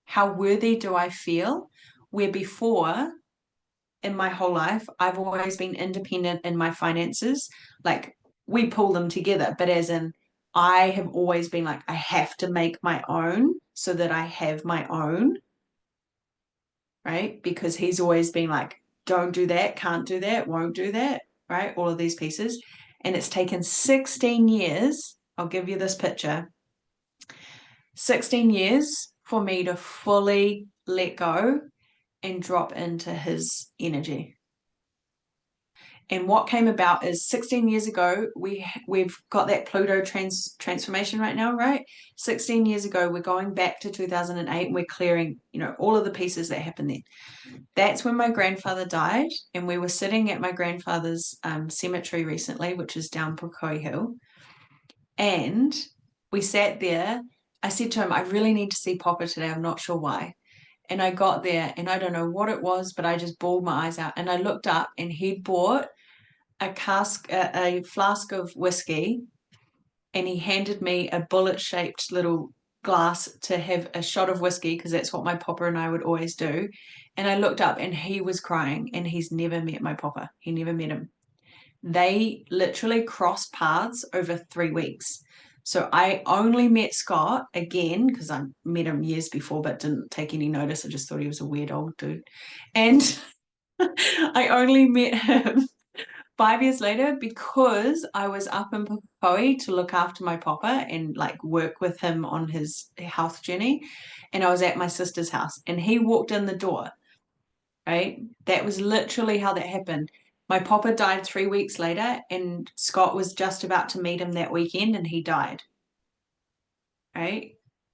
how worthy do I feel? Where before in my whole life, I've always been independent in my finances. Like we pull them together, but as in, I have always been like, I have to make my own so that I have my own, right? Because he's always been like, don't do that, can't do that, won't do that, right? All of these pieces. And it's taken 16 years. I'll give you this picture 16 years for me to fully let go and drop into his energy. And what came about is 16 years ago, we've got that Pluto transformation right now, right? 16 years ago, we're going back to 2008 and we're clearing, all of the pieces that happened then. That's when my grandfather died, and we were sitting at my grandfather's cemetery recently, which is down Pukoi Hill. And we sat there. I said to him, I really need to see Papa today. I'm not sure why. And I got there and I don't know what it was, but I just bawled my eyes out. And I looked up and he'd bought a flask of whiskey, and he handed me a bullet-shaped little glass to have a shot of whiskey because that's what my papa and I would always do. And I looked up and he was crying, and he's never met my papa. He never met him. They literally crossed paths over 3 weeks. So I only met Scott again because I met him years before but didn't take any notice. I just thought he was a weird old dude. And I only met him 5 years later because I was up in Pukekohe to look after my papa and like work with him on his health journey. And I was at my sister's house and he walked in the door, right? That was literally how that happened. My papa died 3 weeks later and Scott was just about to meet him that weekend and he died, right?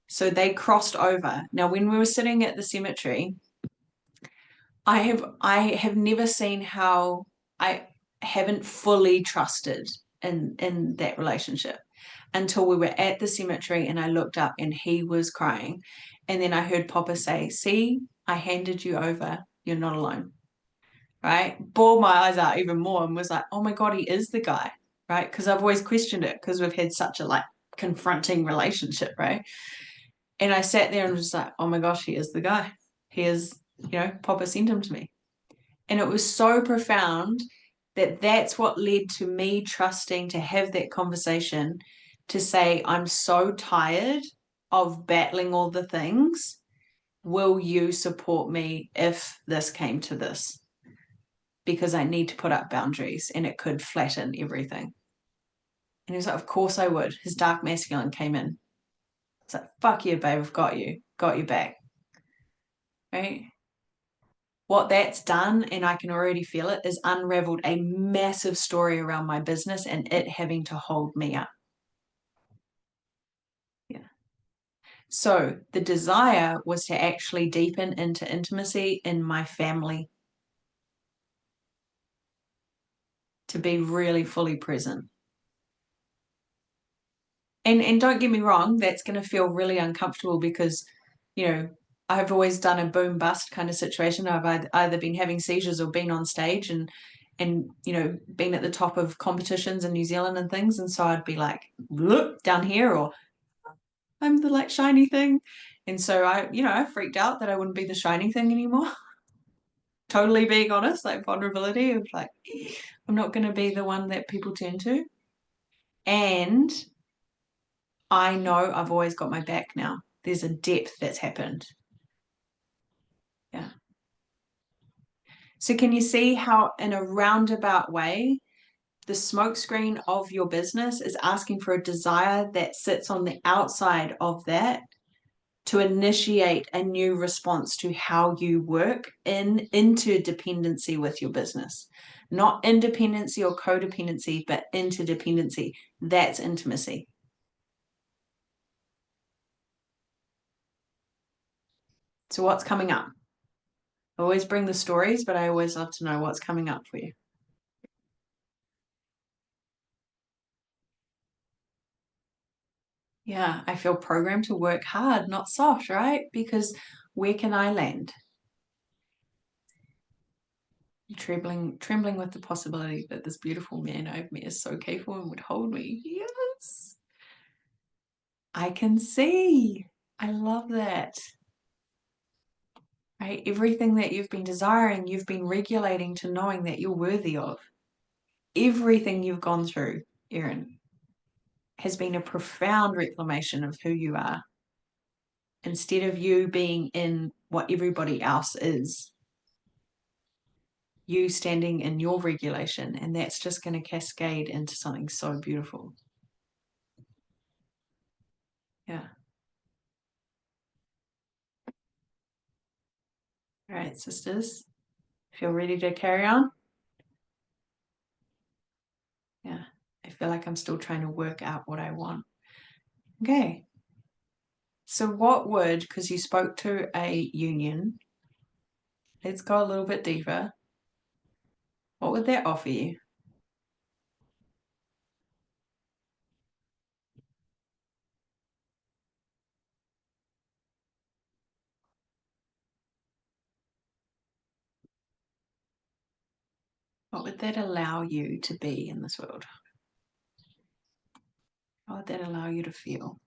So they crossed over. Now, when we were sitting at the cemetery, I have never seen how I haven't fully trusted in that relationship until we were at the cemetery and I looked up and he was crying. And then I heard Papa say, see, I handed you over. You're not alone. Right? Bawled my eyes out even more and was like, oh my God, he is the guy. Right? Because I've always questioned it because we've had such a like confronting relationship, right? And I sat there and was like, oh my gosh, he is the guy. He is, Papa sent him to me. And it was so profound that that's what led to me trusting to have that conversation to say, I'm so tired of battling all the things. Will you support me if this came to this? Because I need to put up boundaries and it could flatten everything. And he was like, of course I would. His dark masculine came in. It's like, fuck you, babe, I've got you back. Right? What that's done, and I can already feel it, is unraveled a massive story around my business and it having to hold me up. Yeah. So the desire was to actually deepen into intimacy in my family, to be really fully present. And don't get me wrong, that's going to feel really uncomfortable because, you know, I've always done a boom bust kind of situation. I've either been having seizures or been on stage and been at the top of competitions in New Zealand and things. And so I'd be like, look down here, or I'm the like shiny thing. And so I freaked out that I wouldn't be the shiny thing anymore. Totally being honest, like vulnerability of like, I'm not going to be the one that people turn to. And I know I've always got my back now. There's a depth that's happened. Yeah. So can you see how in a roundabout way, the smokescreen of your business is asking for a desire that sits on the outside of that to initiate a new response to how you work in interdependency with your business. Not independency or codependency, but interdependency. That's intimacy. So what's coming up? I always bring the stories, but I always love to know what's coming up for you. Yeah, I feel programmed to work hard, not soft, right? Because where can I land? Trembling with the possibility that this beautiful man I've met is so capable and would hold me. Yes. I can see. I love that. Right? Everything that you've been desiring, you've been regulating to knowing that you're worthy of. Everything you've gone through, Erin, has been a profound reclamation of who you are. Instead of you being in what everybody else is, you standing in your regulation, and that's just going to cascade into something so beautiful. Yeah. All right, sisters, feel ready to carry on? Yeah. I feel like I'm still trying to work out what I want. Okay. So what would, because you spoke to a union, let's go a little bit deeper. What would that offer you? What would that allow you to be in this world? What would that allow you to feel?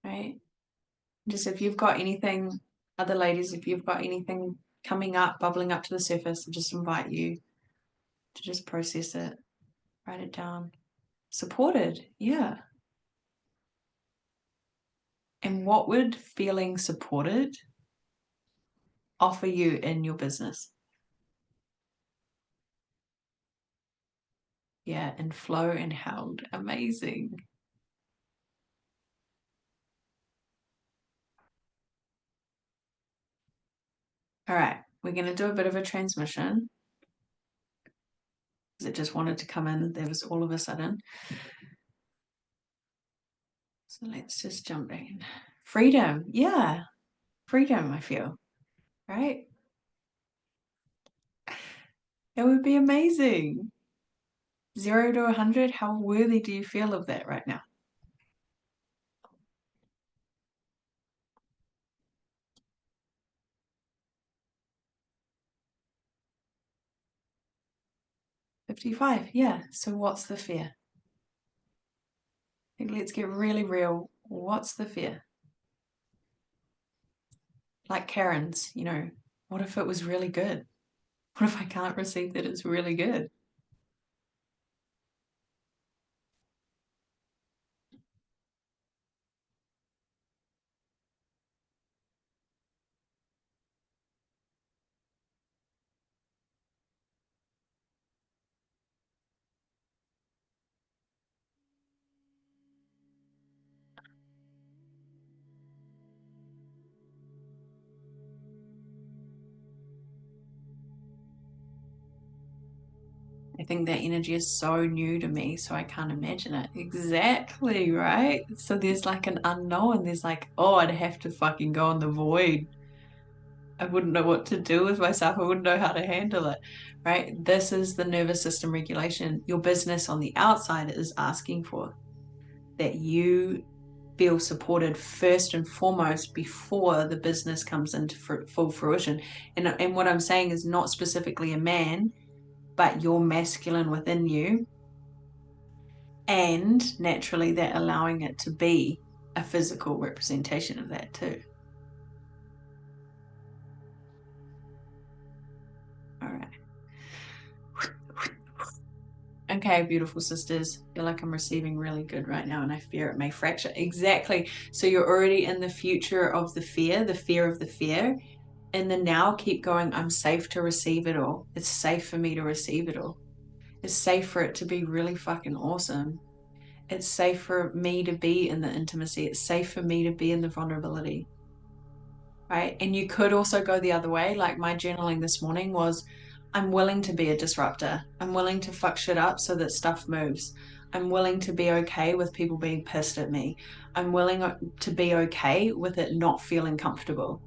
Right? Just if you've got anything, other ladies, if you've got anything coming up, bubbling up to the surface, I just invite you to just process it, write it down. Supported, yeah. And what would feeling supported offer you in your business? Yeah, and flow and held. Amazing. All right, we're going to do a bit of a transmission because it just wanted to come in. There was all of a sudden. So let's just jump back in. Freedom. Yeah, freedom, I feel. Right? It would be amazing. 0 to 100, how worthy do you feel of that right now? 55, yeah. So what's the fear? Let's get really real. What's the fear? Like Karen's, what if it was really good? What if I can't receive that it's really good? I think that energy is so new to me, so I can't imagine it. Exactly, right? So there's like an unknown. There's like, oh, I'd have to fucking go in the void. I wouldn't know what to do with myself. I wouldn't know how to handle it, right? This is the nervous system regulation your business on the outside is asking for. that you feel supported first and foremost before the business comes into full fruition. And what I'm saying is not specifically a man, but your masculine within you. And naturally, that allowing it to be a physical representation of that too. All right. Okay, beautiful sisters. I feel like I'm receiving really good right now, and I fear it may fracture. Exactly. So you're already in the future of the fear of the fear. In the now, keep going. I'm safe to receive it all. It's safe for me to receive it all. It's safe for it to be really fucking awesome. It's safe for me to be in the intimacy. It's safe for me to be in the vulnerability. Right? And you could also go the other way. Like my journaling this morning was, I'm willing to be a disruptor. I'm willing to fuck shit up so that stuff moves. I'm willing to be okay with people being pissed at me. I'm willing to be okay with it not feeling comfortable.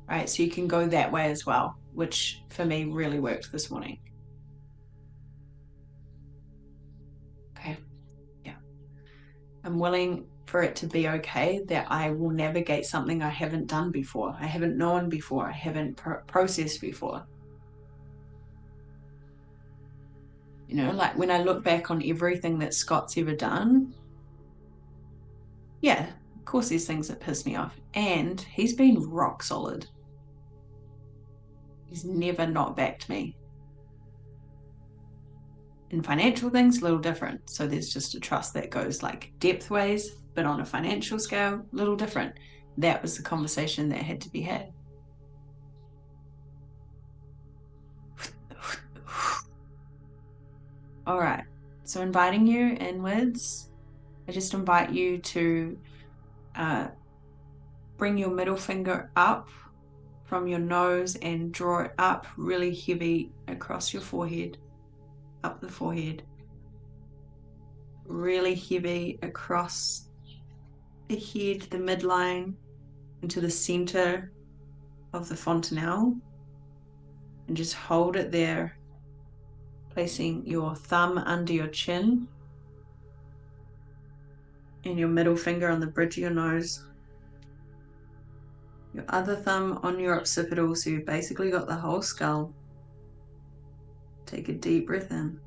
Right? So you can go that way as well, which for me really worked this morning. Okay. Yeah. I'm willing for it to be okay that I will navigate something I haven't done before. I haven't known before. I haven't processed before. You know, like when I look back on everything that Scott's ever done, yeah, of course there's things that piss me off. And he's been rock solid. He's never not backed me. In financial things, a little different. So there's just a trust that goes like depth ways, but on a financial scale, a little different. That was the conversation that had to be had. All right. So inviting you inwards, I just invite you to bring your middle finger up from your nose and draw it up really heavy across your forehead, up the forehead, really heavy across the head, the midline, into the center of the fontanelle, and just hold it there, placing your thumb under your chin and your middle finger on the bridge of your nose, your other thumb on your occipital, so you've basically got the whole skull. Take a deep breath in.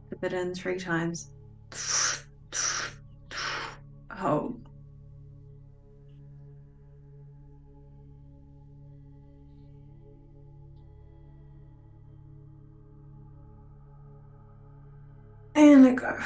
Tip it in 3 times. Hold. And let go.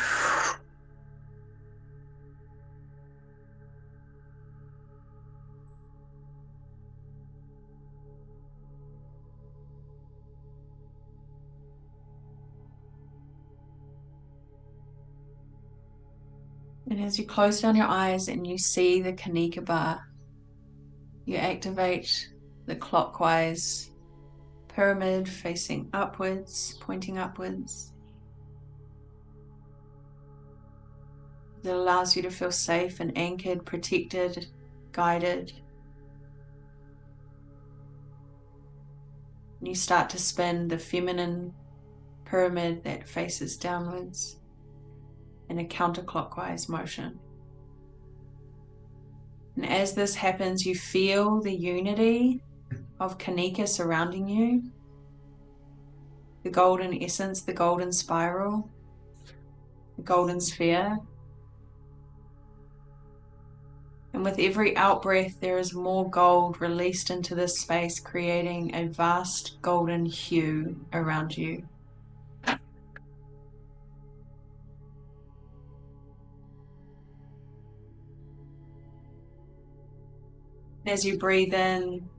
And as you close down your eyes and you see the Kanika bar, you activate the clockwise pyramid facing upwards, pointing upwards. It allows you to feel safe and anchored, protected, guided. And you start to spin the feminine pyramid that faces downwards in a counterclockwise motion. And as this happens, you feel the unity of Kanika surrounding you, the golden essence, the golden spiral, the golden sphere. And with every out-breath, there is more gold released into this space, creating a vast golden hue around you. As you breathe in,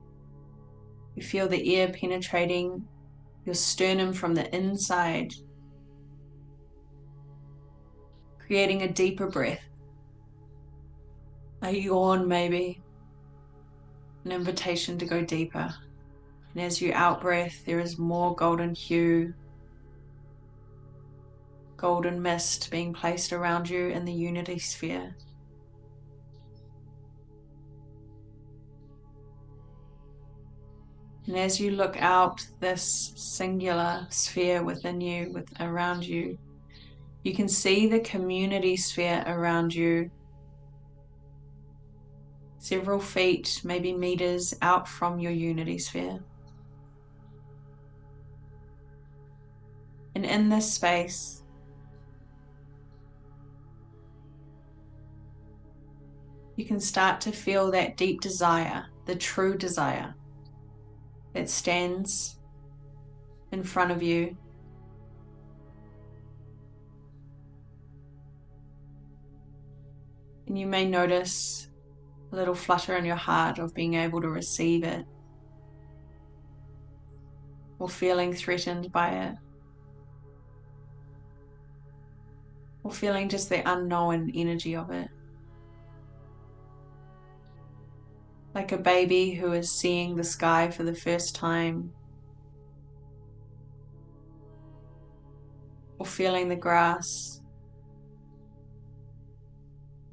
you feel the air penetrating your sternum from the inside, creating a deeper breath, a yawn maybe, an invitation to go deeper. And as you out-breath, there is more golden hue, golden mist being placed around you in the unity sphere. And as you look out this singular sphere within you, around you, you can see the community sphere around you, several feet, maybe meters out from your unity sphere. And in this space, you can start to feel that deep desire, the true desire that stands in front of you. And you may notice a little flutter in your heart of being able to receive it, or feeling threatened by it, or feeling just the unknown energy of it. Like a baby who is seeing the sky for the first time, or feeling the grass,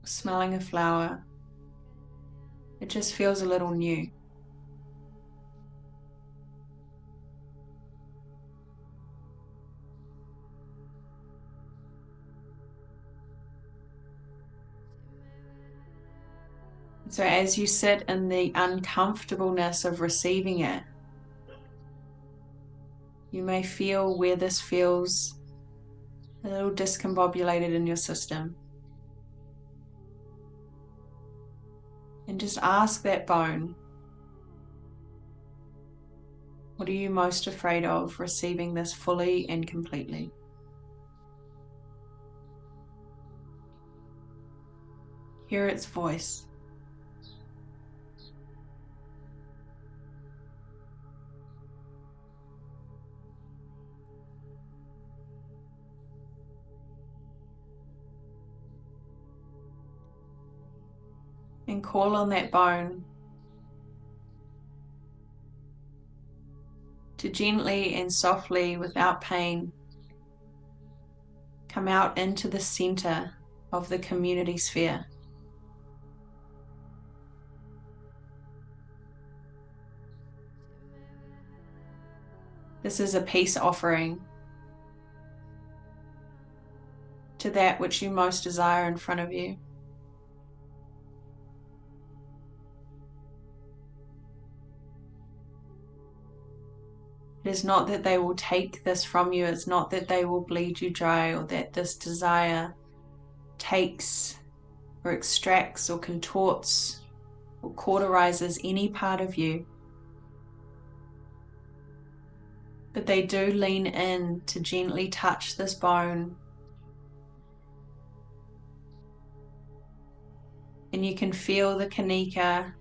or smelling a flower. It just feels a little new. So as you sit in the uncomfortableness of receiving it, you may feel where this feels a little discombobulated in your system. And just ask that bone, what are you most afraid of receiving this fully and completely? Hear its voice. And call on that bone to gently and softly, without pain, come out into the center of the community sphere. This is a peace offering to that which you most desire in front of you. It is not that they will take this from you. It's not that they will bleed you dry, or that this desire takes or extracts or contorts or cauterizes any part of you. But they do lean in to gently touch this bone. And you can feel the kanika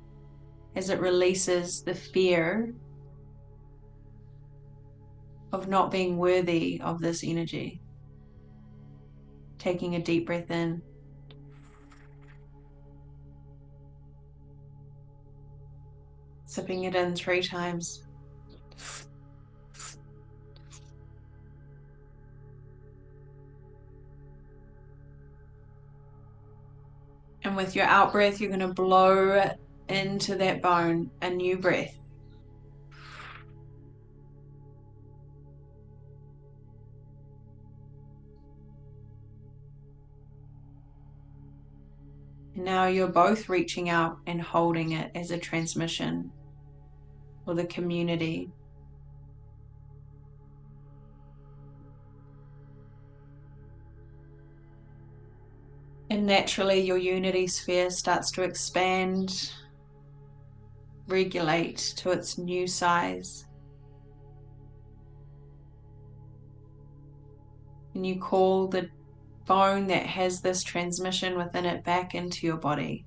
as it releases the fear of not being worthy of this energy. Taking a deep breath in. Sipping it in 3 times. And with your out breath, you're going to blow into that bone a new breath. And now you're both reaching out and holding it as a transmission for the community. And naturally, your unity sphere starts to expand, regulate to its new size. And you call the bone that has this transmission within it back into your body.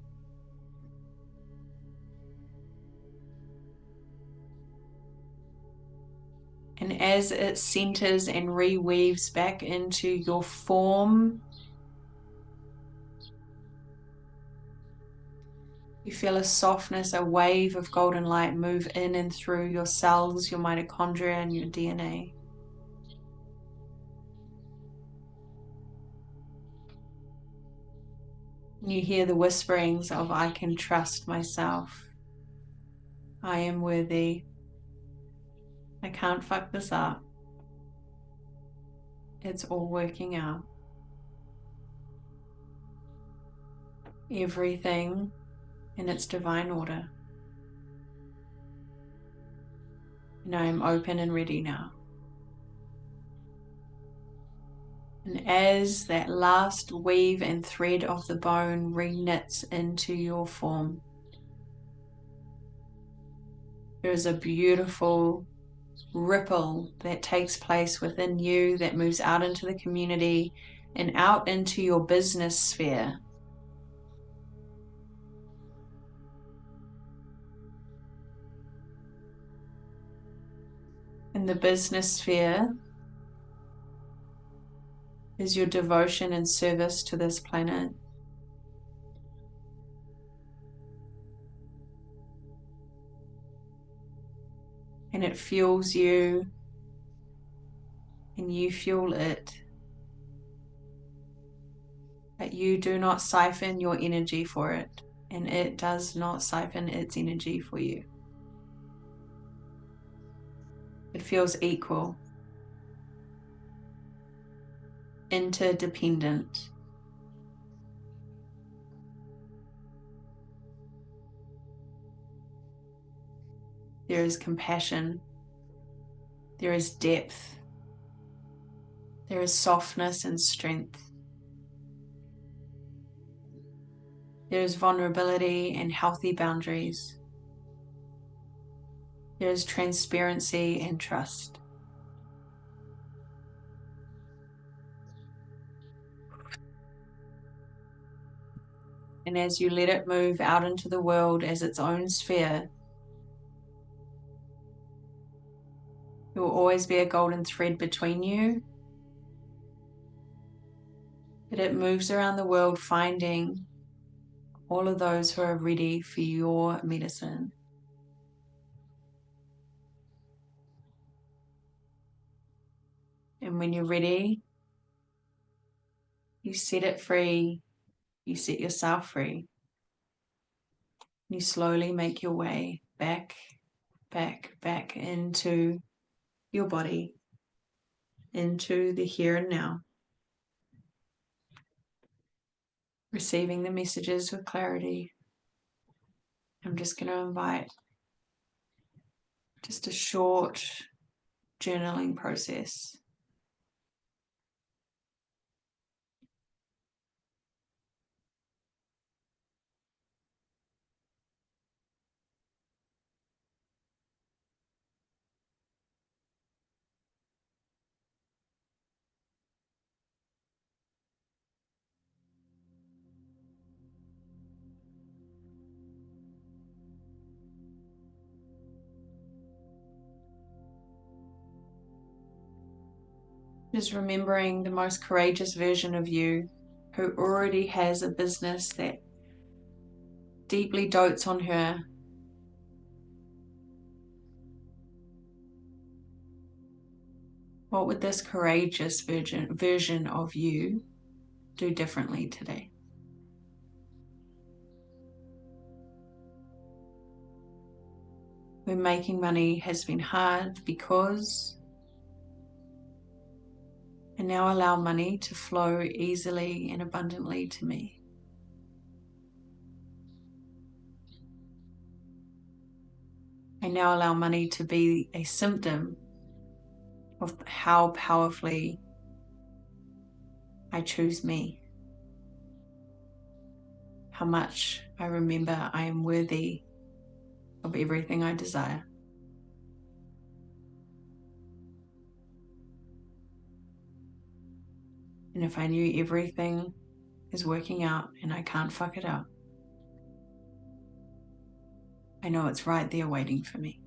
And as it centers and reweaves back into your form, you feel a softness, a wave of golden light move in and through your cells, your mitochondria, and your DNA. And you hear the whisperings of, I can trust myself. I am worthy. I can't fuck this up. It's all working out. Everything in its divine order. And I am open and ready now. And as that last weave and thread of the bone reknits into your form, there is a beautiful ripple that takes place within you that moves out into the community and out into your business sphere. In the business sphere is your devotion and service to this planet. And it fuels you, and you fuel it. But you do not siphon your energy for it, and it does not siphon its energy for you. It feels equal, interdependent. There is compassion, there is depth, there is softness and strength. There is vulnerability and healthy boundaries. There is transparency and trust. And as you let it move out into the world as its own sphere, there will always be a golden thread between you. But it moves around the world finding all of those who are ready for your medicine. And when you're ready, you set it free, you set yourself free. You slowly make your way back into your body, into the here and now, receiving the messages with clarity. I'm just going to invite just a short journaling process. Just remembering the most courageous version of you who already has a business that deeply dotes on her. What would this courageous version of you do differently today? When making money has been hard because, and now allow money to flow easily and abundantly to me. I now allow money to be a symptom of how powerfully I choose me. How much I remember I am worthy of everything I desire. And if I knew everything is working out and I can't fuck it up, I know it's right there waiting for me.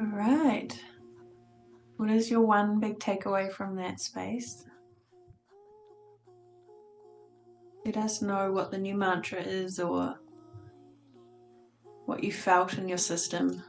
All right. What is your one big takeaway from that space? Let us know what the new mantra is or what you felt in your system.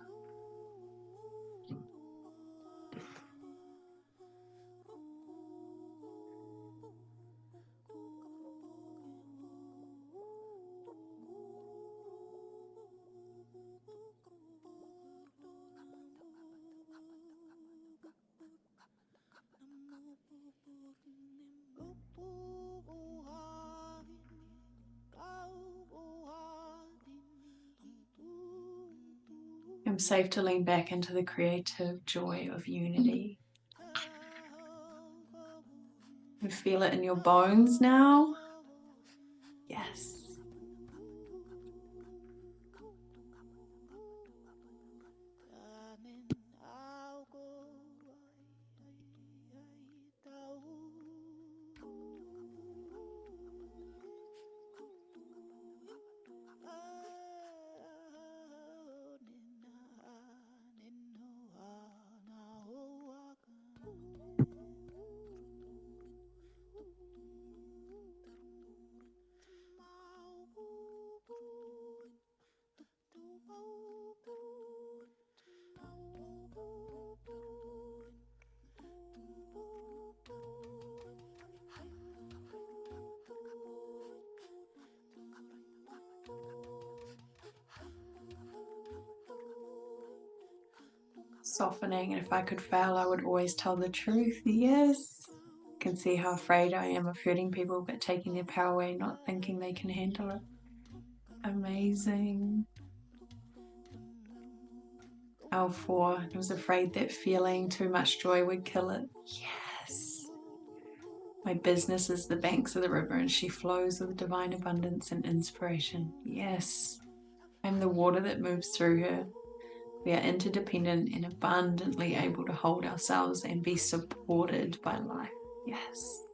I'm safe to lean back into the creative joy of unity. You feel it in your bones now? Yes. Softening, and if I could fail, I would always tell the truth. Yes. I can see how afraid I am of hurting people, but taking their power away, not thinking they can handle it. Amazing. L4, I was afraid that feeling too much joy would kill it. Yes. My business is the banks of the river, and she flows with divine abundance and inspiration. Yes. I'm the water that moves through her. We are interdependent and abundantly able to hold ourselves and be supported by life. Yes.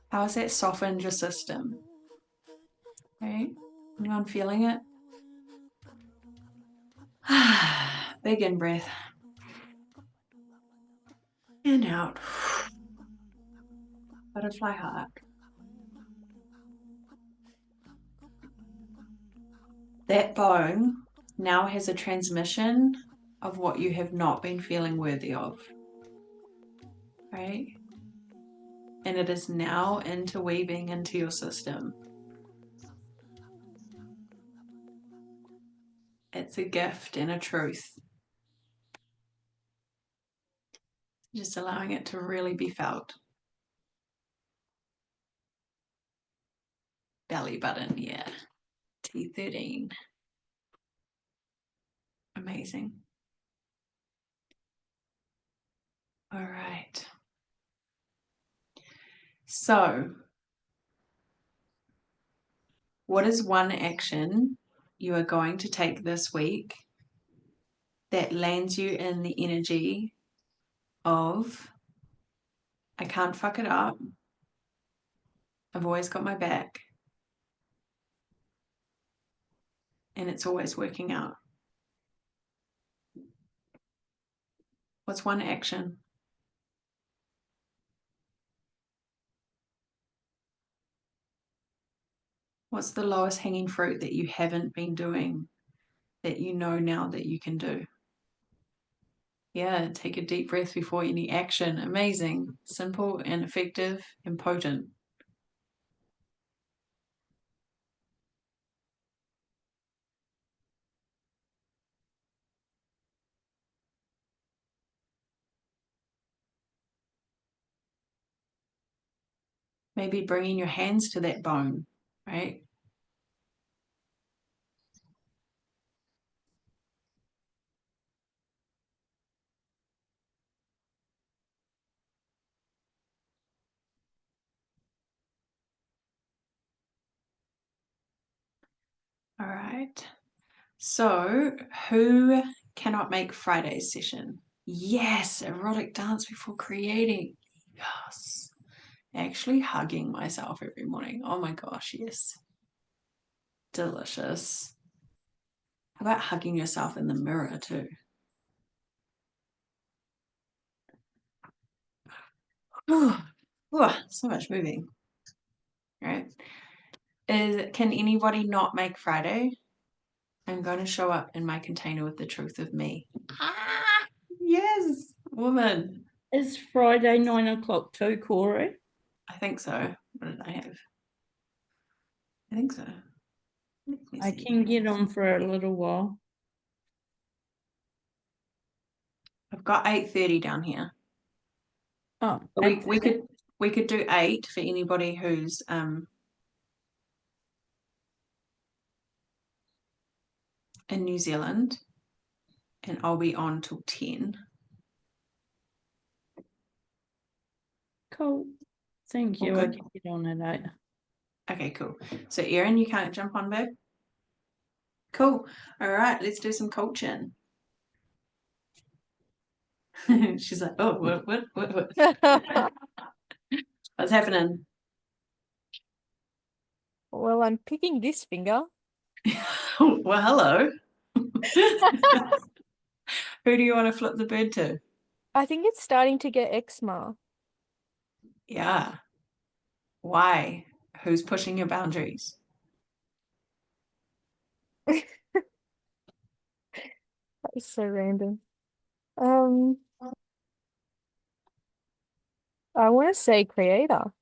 How has that softened your system? Okay. Anyone feeling it? Big in breath. And out. Butterfly heart. That bone now has a transmission of what you have not been feeling worthy of. Right? And it is now interweaving into your system. It's a gift and a truth. Just allowing it to really be felt. Belly button, yeah. T13. Amazing. All right. So, what is one action you are going to take this week that lands you in the energy of, I can't fuck it up, I've always got my back, and it's always working out? What's one action? What's the lowest hanging fruit that you haven't been doing that you know now that you can do? Yeah, take a deep breath before any action. Amazing. Simple and effective and potent. Maybe bringing your hands to that bone, right? All right. So, who cannot make Friday's session? Yes, erotic dance before creating. Yes. Actually hugging myself every morning. Oh my gosh, yes. Delicious. How about hugging yourself in the mirror too? So much moving. All right. Can anybody not make Friday? I'm going to show up in my container with the truth of me. Yes, woman. Is Friday 9 o'clock too, Corey? I think so. What did I have? I think so. I can get on for a little while. I've got 8:30 down here. Oh, we could do 8 for anybody who's in New Zealand, and I'll be on till 10. cool. Thank you. All I good? can get on at 8. Okay, cool. So Erin, you can't jump on, babe? Cool. All right, let's do some coaching. She's like, oh, what? What's happening? Well, I'm picking this finger. Well, hello. Who do you want to flip the bird to? I think it's starting to get eczema. Yeah. Why? Who's pushing your boundaries? That is so random. I want to say creator.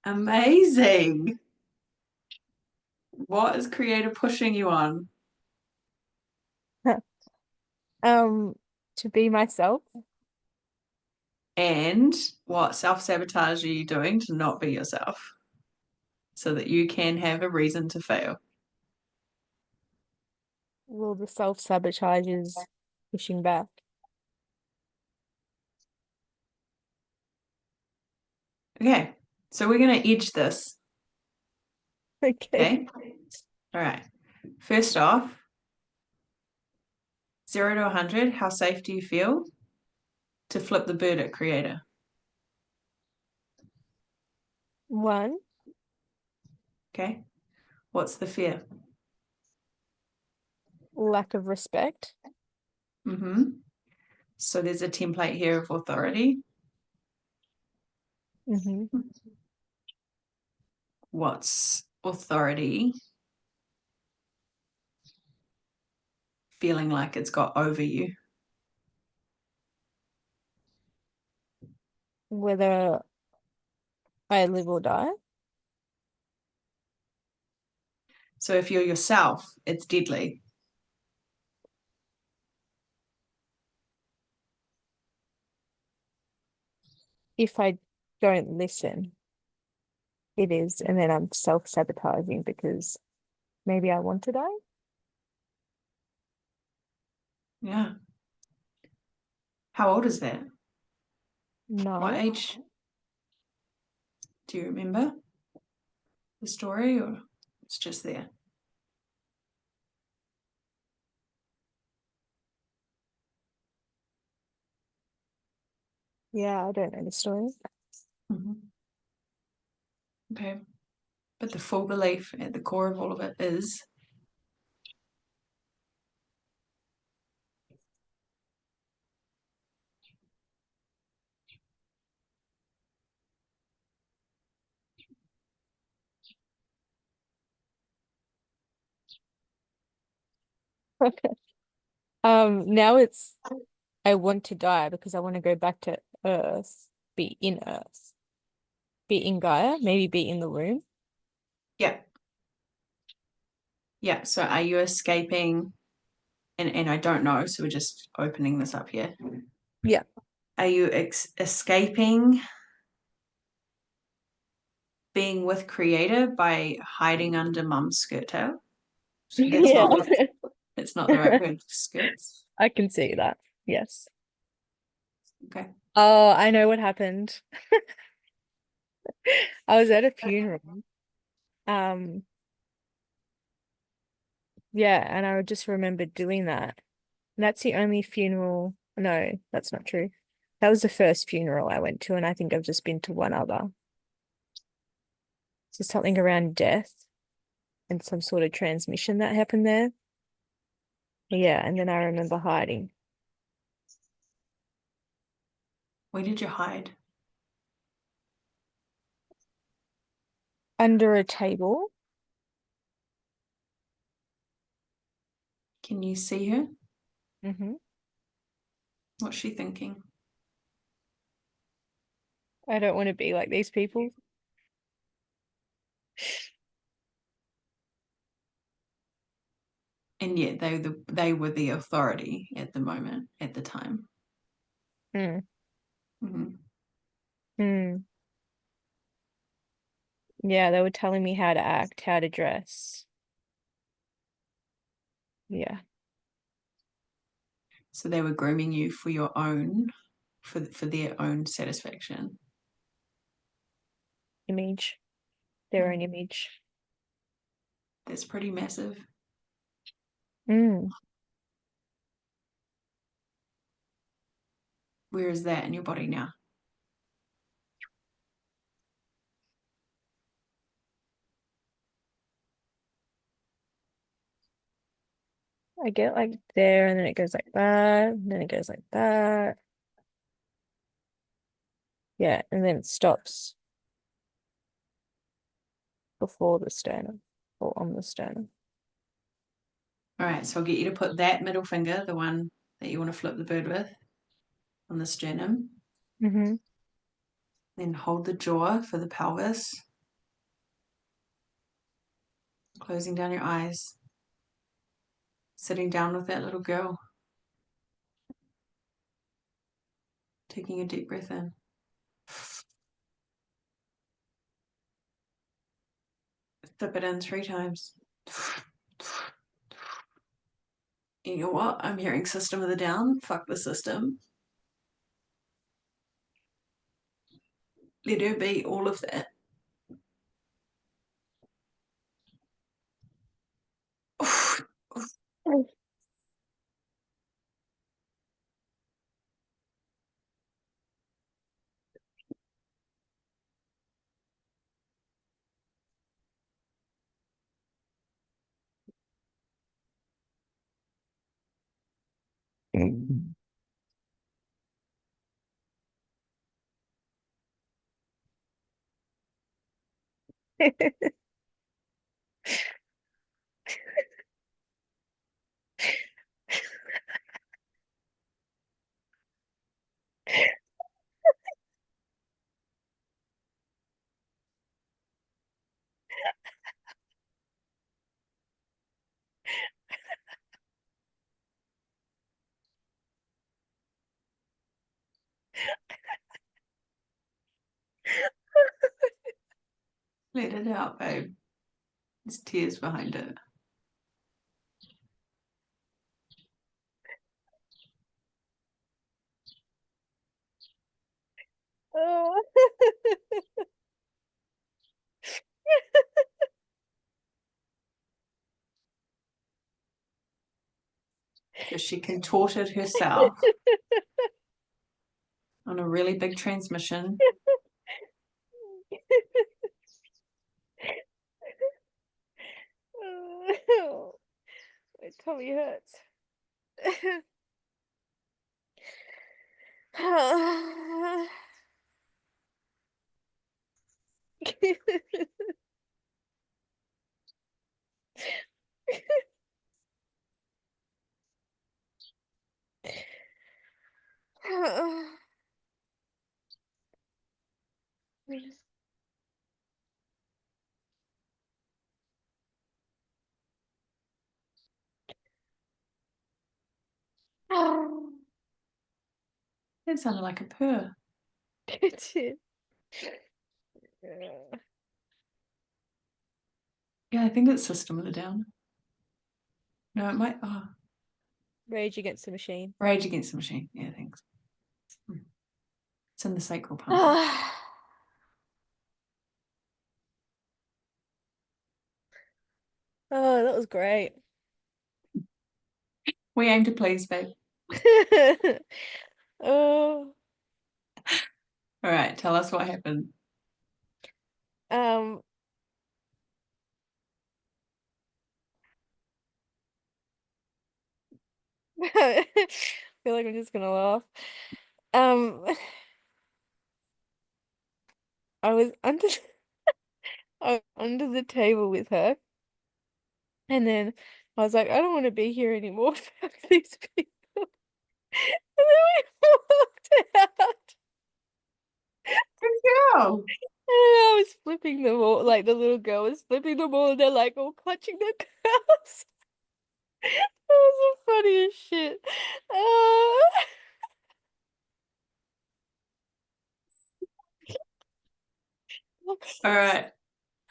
Amazing. What is creator pushing you on? To be myself. And what self-sabotage are you doing to not be yourself so that you can have a reason to fail? Well, the self-sabotage is pushing back. Okay, so we're going to edge this. Okay. All right. First off, 0 to 100, how safe do you feel to flip the bird at creator? 1. Okay. What's the fear? Lack of respect. So there's a template here of authority. What's authority feeling like it's got over you? Whether I live or die. So if you're yourself, it's deadly. If I don't listen, it is. And then I'm self-sabotaging because maybe I want to die. Yeah. How old is that? No. What age? Do you remember the story, or it's just there? Yeah, I don't know the story. Okay. But the full belief at the core of all of it is Now it's I want to die because I want to go back to Earth, be in Earth, be in Gaia, maybe be in the room. yeah. Yeah. So are you escaping? And I don't know, so we're just opening this up here. Yeah. Are you escaping being with creator by hiding under mum's skirt tail? Yeah. It's not the right word for skirts. I can see that. Yes. Okay. Oh, I know what happened. I was at a funeral. Yeah, and I just remember doing that. And that's the only funeral. No, that's not true. That was the first funeral I went to, and I think I've just been to one other. So something around death and some sort of transmission that happened there. Yeah, and then I remember hiding Where did you hide? under a table. Can you see her? Mm-hmm. What's she thinking? I don't want to be like these people. And yet they were the authority at the moment, at the time. Mm. Mm-hmm. Mm. Yeah, they were telling me how to act, how to dress. Yeah. So they were grooming you for your own, for their own satisfaction. Image. Their own image. That's pretty massive. Mm. Where is that in your body now? I get like there and then it goes like that, and then it goes like that. Yeah, and then it stops before the sternum or on the sternum. All right, so I'll get you to put that middle finger, the one that you want to flip the bird with, on the sternum. Mm-hmm. Then hold the jaw for the pelvis. Closing down your eyes. Sitting down with that little girl. Taking a deep breath in. Flip it in 3 times. You know what? I'm hearing System of the Down. Fuck the system. Let her be all of that. Let it out, babe. There's tears behind it. Oh. So she contorted herself on a really big transmission. Oh, my tummy hurts. That sounded like a purr. It did. Yeah, I think it's System of the Down. No, it might. Oh, Rage Against the Machine. Rage Against the Machine. Yeah, thanks. It's in the sacral pump. Oh, that was great. We aim to please, babe. Oh, All right, tell us what happened. um, I feel like I'm just gonna laugh. Um, I was under I was under the table with her, and then I was like, I don't want to be here anymore without these people. And then we walked out. Good girl. And I was flipping them all, like the little girl was flipping them all, and they're like all clutching their pearls. That was the funniest shit. All right.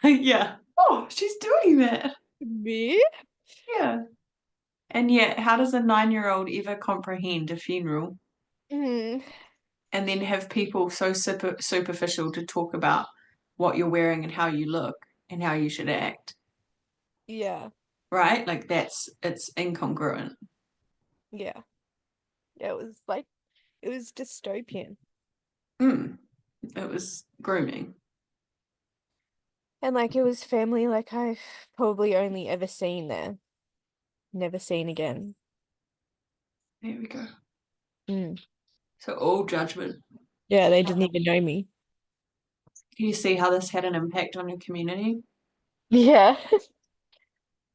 Yeah. Oh, she's doing that. Me? Yeah. And yet, how does a 9-year-old ever comprehend a funeral Mm, and then have people so superficial to talk about what you're wearing and how you look and how you should act? yeah, Right? Like it's incongruent. yeah. Yeah, it was dystopian. Mm. It was grooming. And like it was family like I've probably only ever seen there. Never seen again. There we go. Mm. So all judgment. Yeah, they didn't even know me. Can you see how this had an impact on your community? Yeah.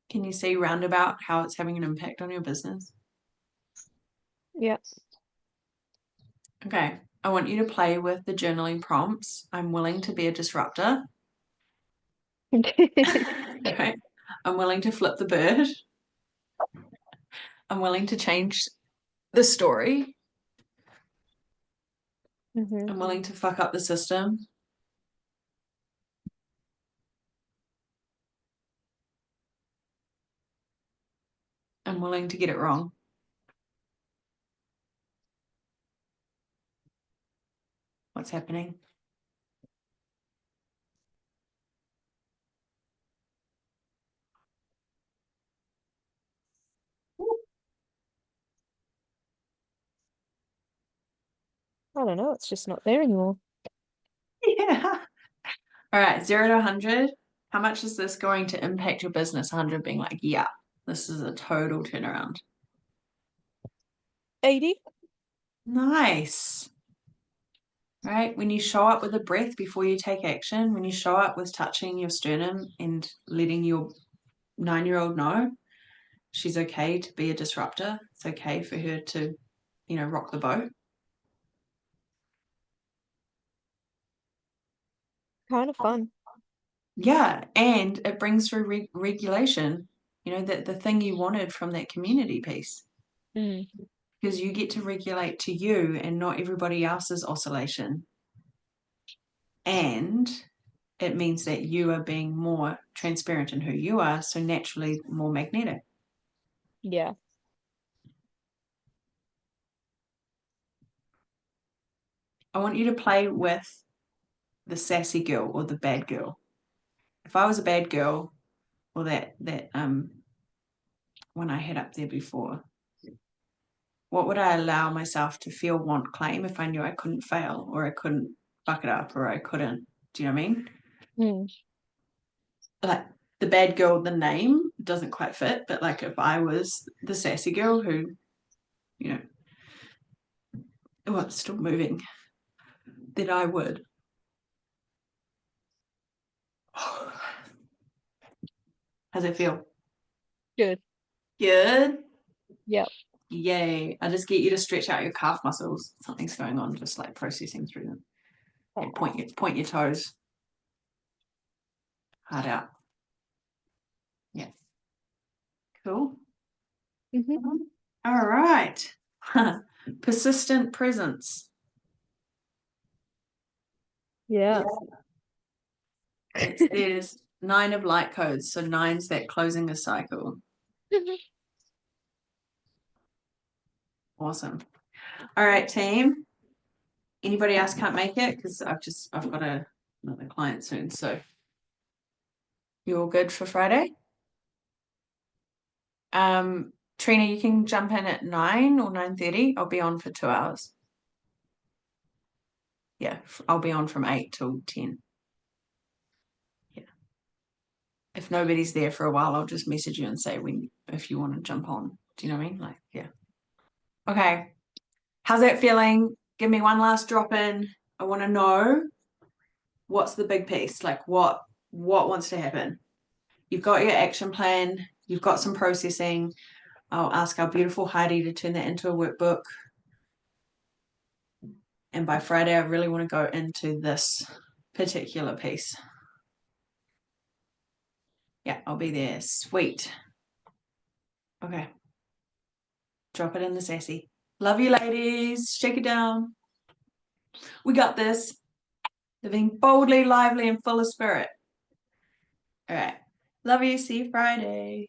Can you see roundabout how it's having an impact on your business? Yeah. Okay. I want you to play with the journaling prompts. I'm willing to be a disruptor. Okay. I'm willing to flip the bird. I'm willing to change the story. hmm I'm willing to fuck up the system. I'm willing to get it wrong. What's happening? I don't know, it's just not there anymore. Yeah. All right, 0 to 100. How much is this going to impact your business? 100 being like, yeah, this is a total turnaround. 80? Nice. Right? When you show up with a breath before you take action, when you show up with touching your sternum and letting your 9-year-old know she's okay to be a disruptor, it's okay for her to, rock the boat. Kind of fun. Yeah, and it brings through regulation, that the thing you wanted from that community piece, Mm. because you get to regulate to you and not everybody else's oscillation. And it means that you are being more transparent in who you are, so naturally more magnetic. Yeah. I want you to play with the sassy girl or the bad girl. If I was a bad girl, or that one I had up there before, what would I allow myself to feel, want, claim if I knew I couldn't fail or I couldn't fuck it up or I couldn't? Do you know what I mean? Mm. Like the bad girl, the name doesn't quite fit, but like if I was the sassy girl who, oh, it's still moving, then I would. How's it feel? Good. Good. Yep. Yay. I just get you to stretch out your calf muscles. Something's going on, just like processing through them. Yeah, point your toes. Hard out. Yeah. Cool. hmm All right. Persistent presence. Yeah. There's 9 of light codes. So 9's that closing a cycle. Awesome. All right, team. Anybody else can't make it? Because I've got another client soon. So you all good for Friday? Trina, you can jump in at 9 or 9:30. I'll be on for 2 hours. Yeah, I'll be on from 8 till 10. Yeah. If nobody's there for a while, I'll just message you and say if you want to jump on. Do you know what I mean? Like, yeah. Okay. How's that feeling? Give me one last drop in. I want to know what's the big piece? Like what wants to happen? You've got your action plan, you've got some processing. I'll ask our beautiful Heidi to turn that into a workbook. And by Friday, I really want to go into this particular piece. Yeah, I'll be there. Sweet. Okay. Drop it in the sassy. Love you, ladies. Shake it down. We got this. Living boldly, lively, and full of spirit. All right. Love you. See you Friday.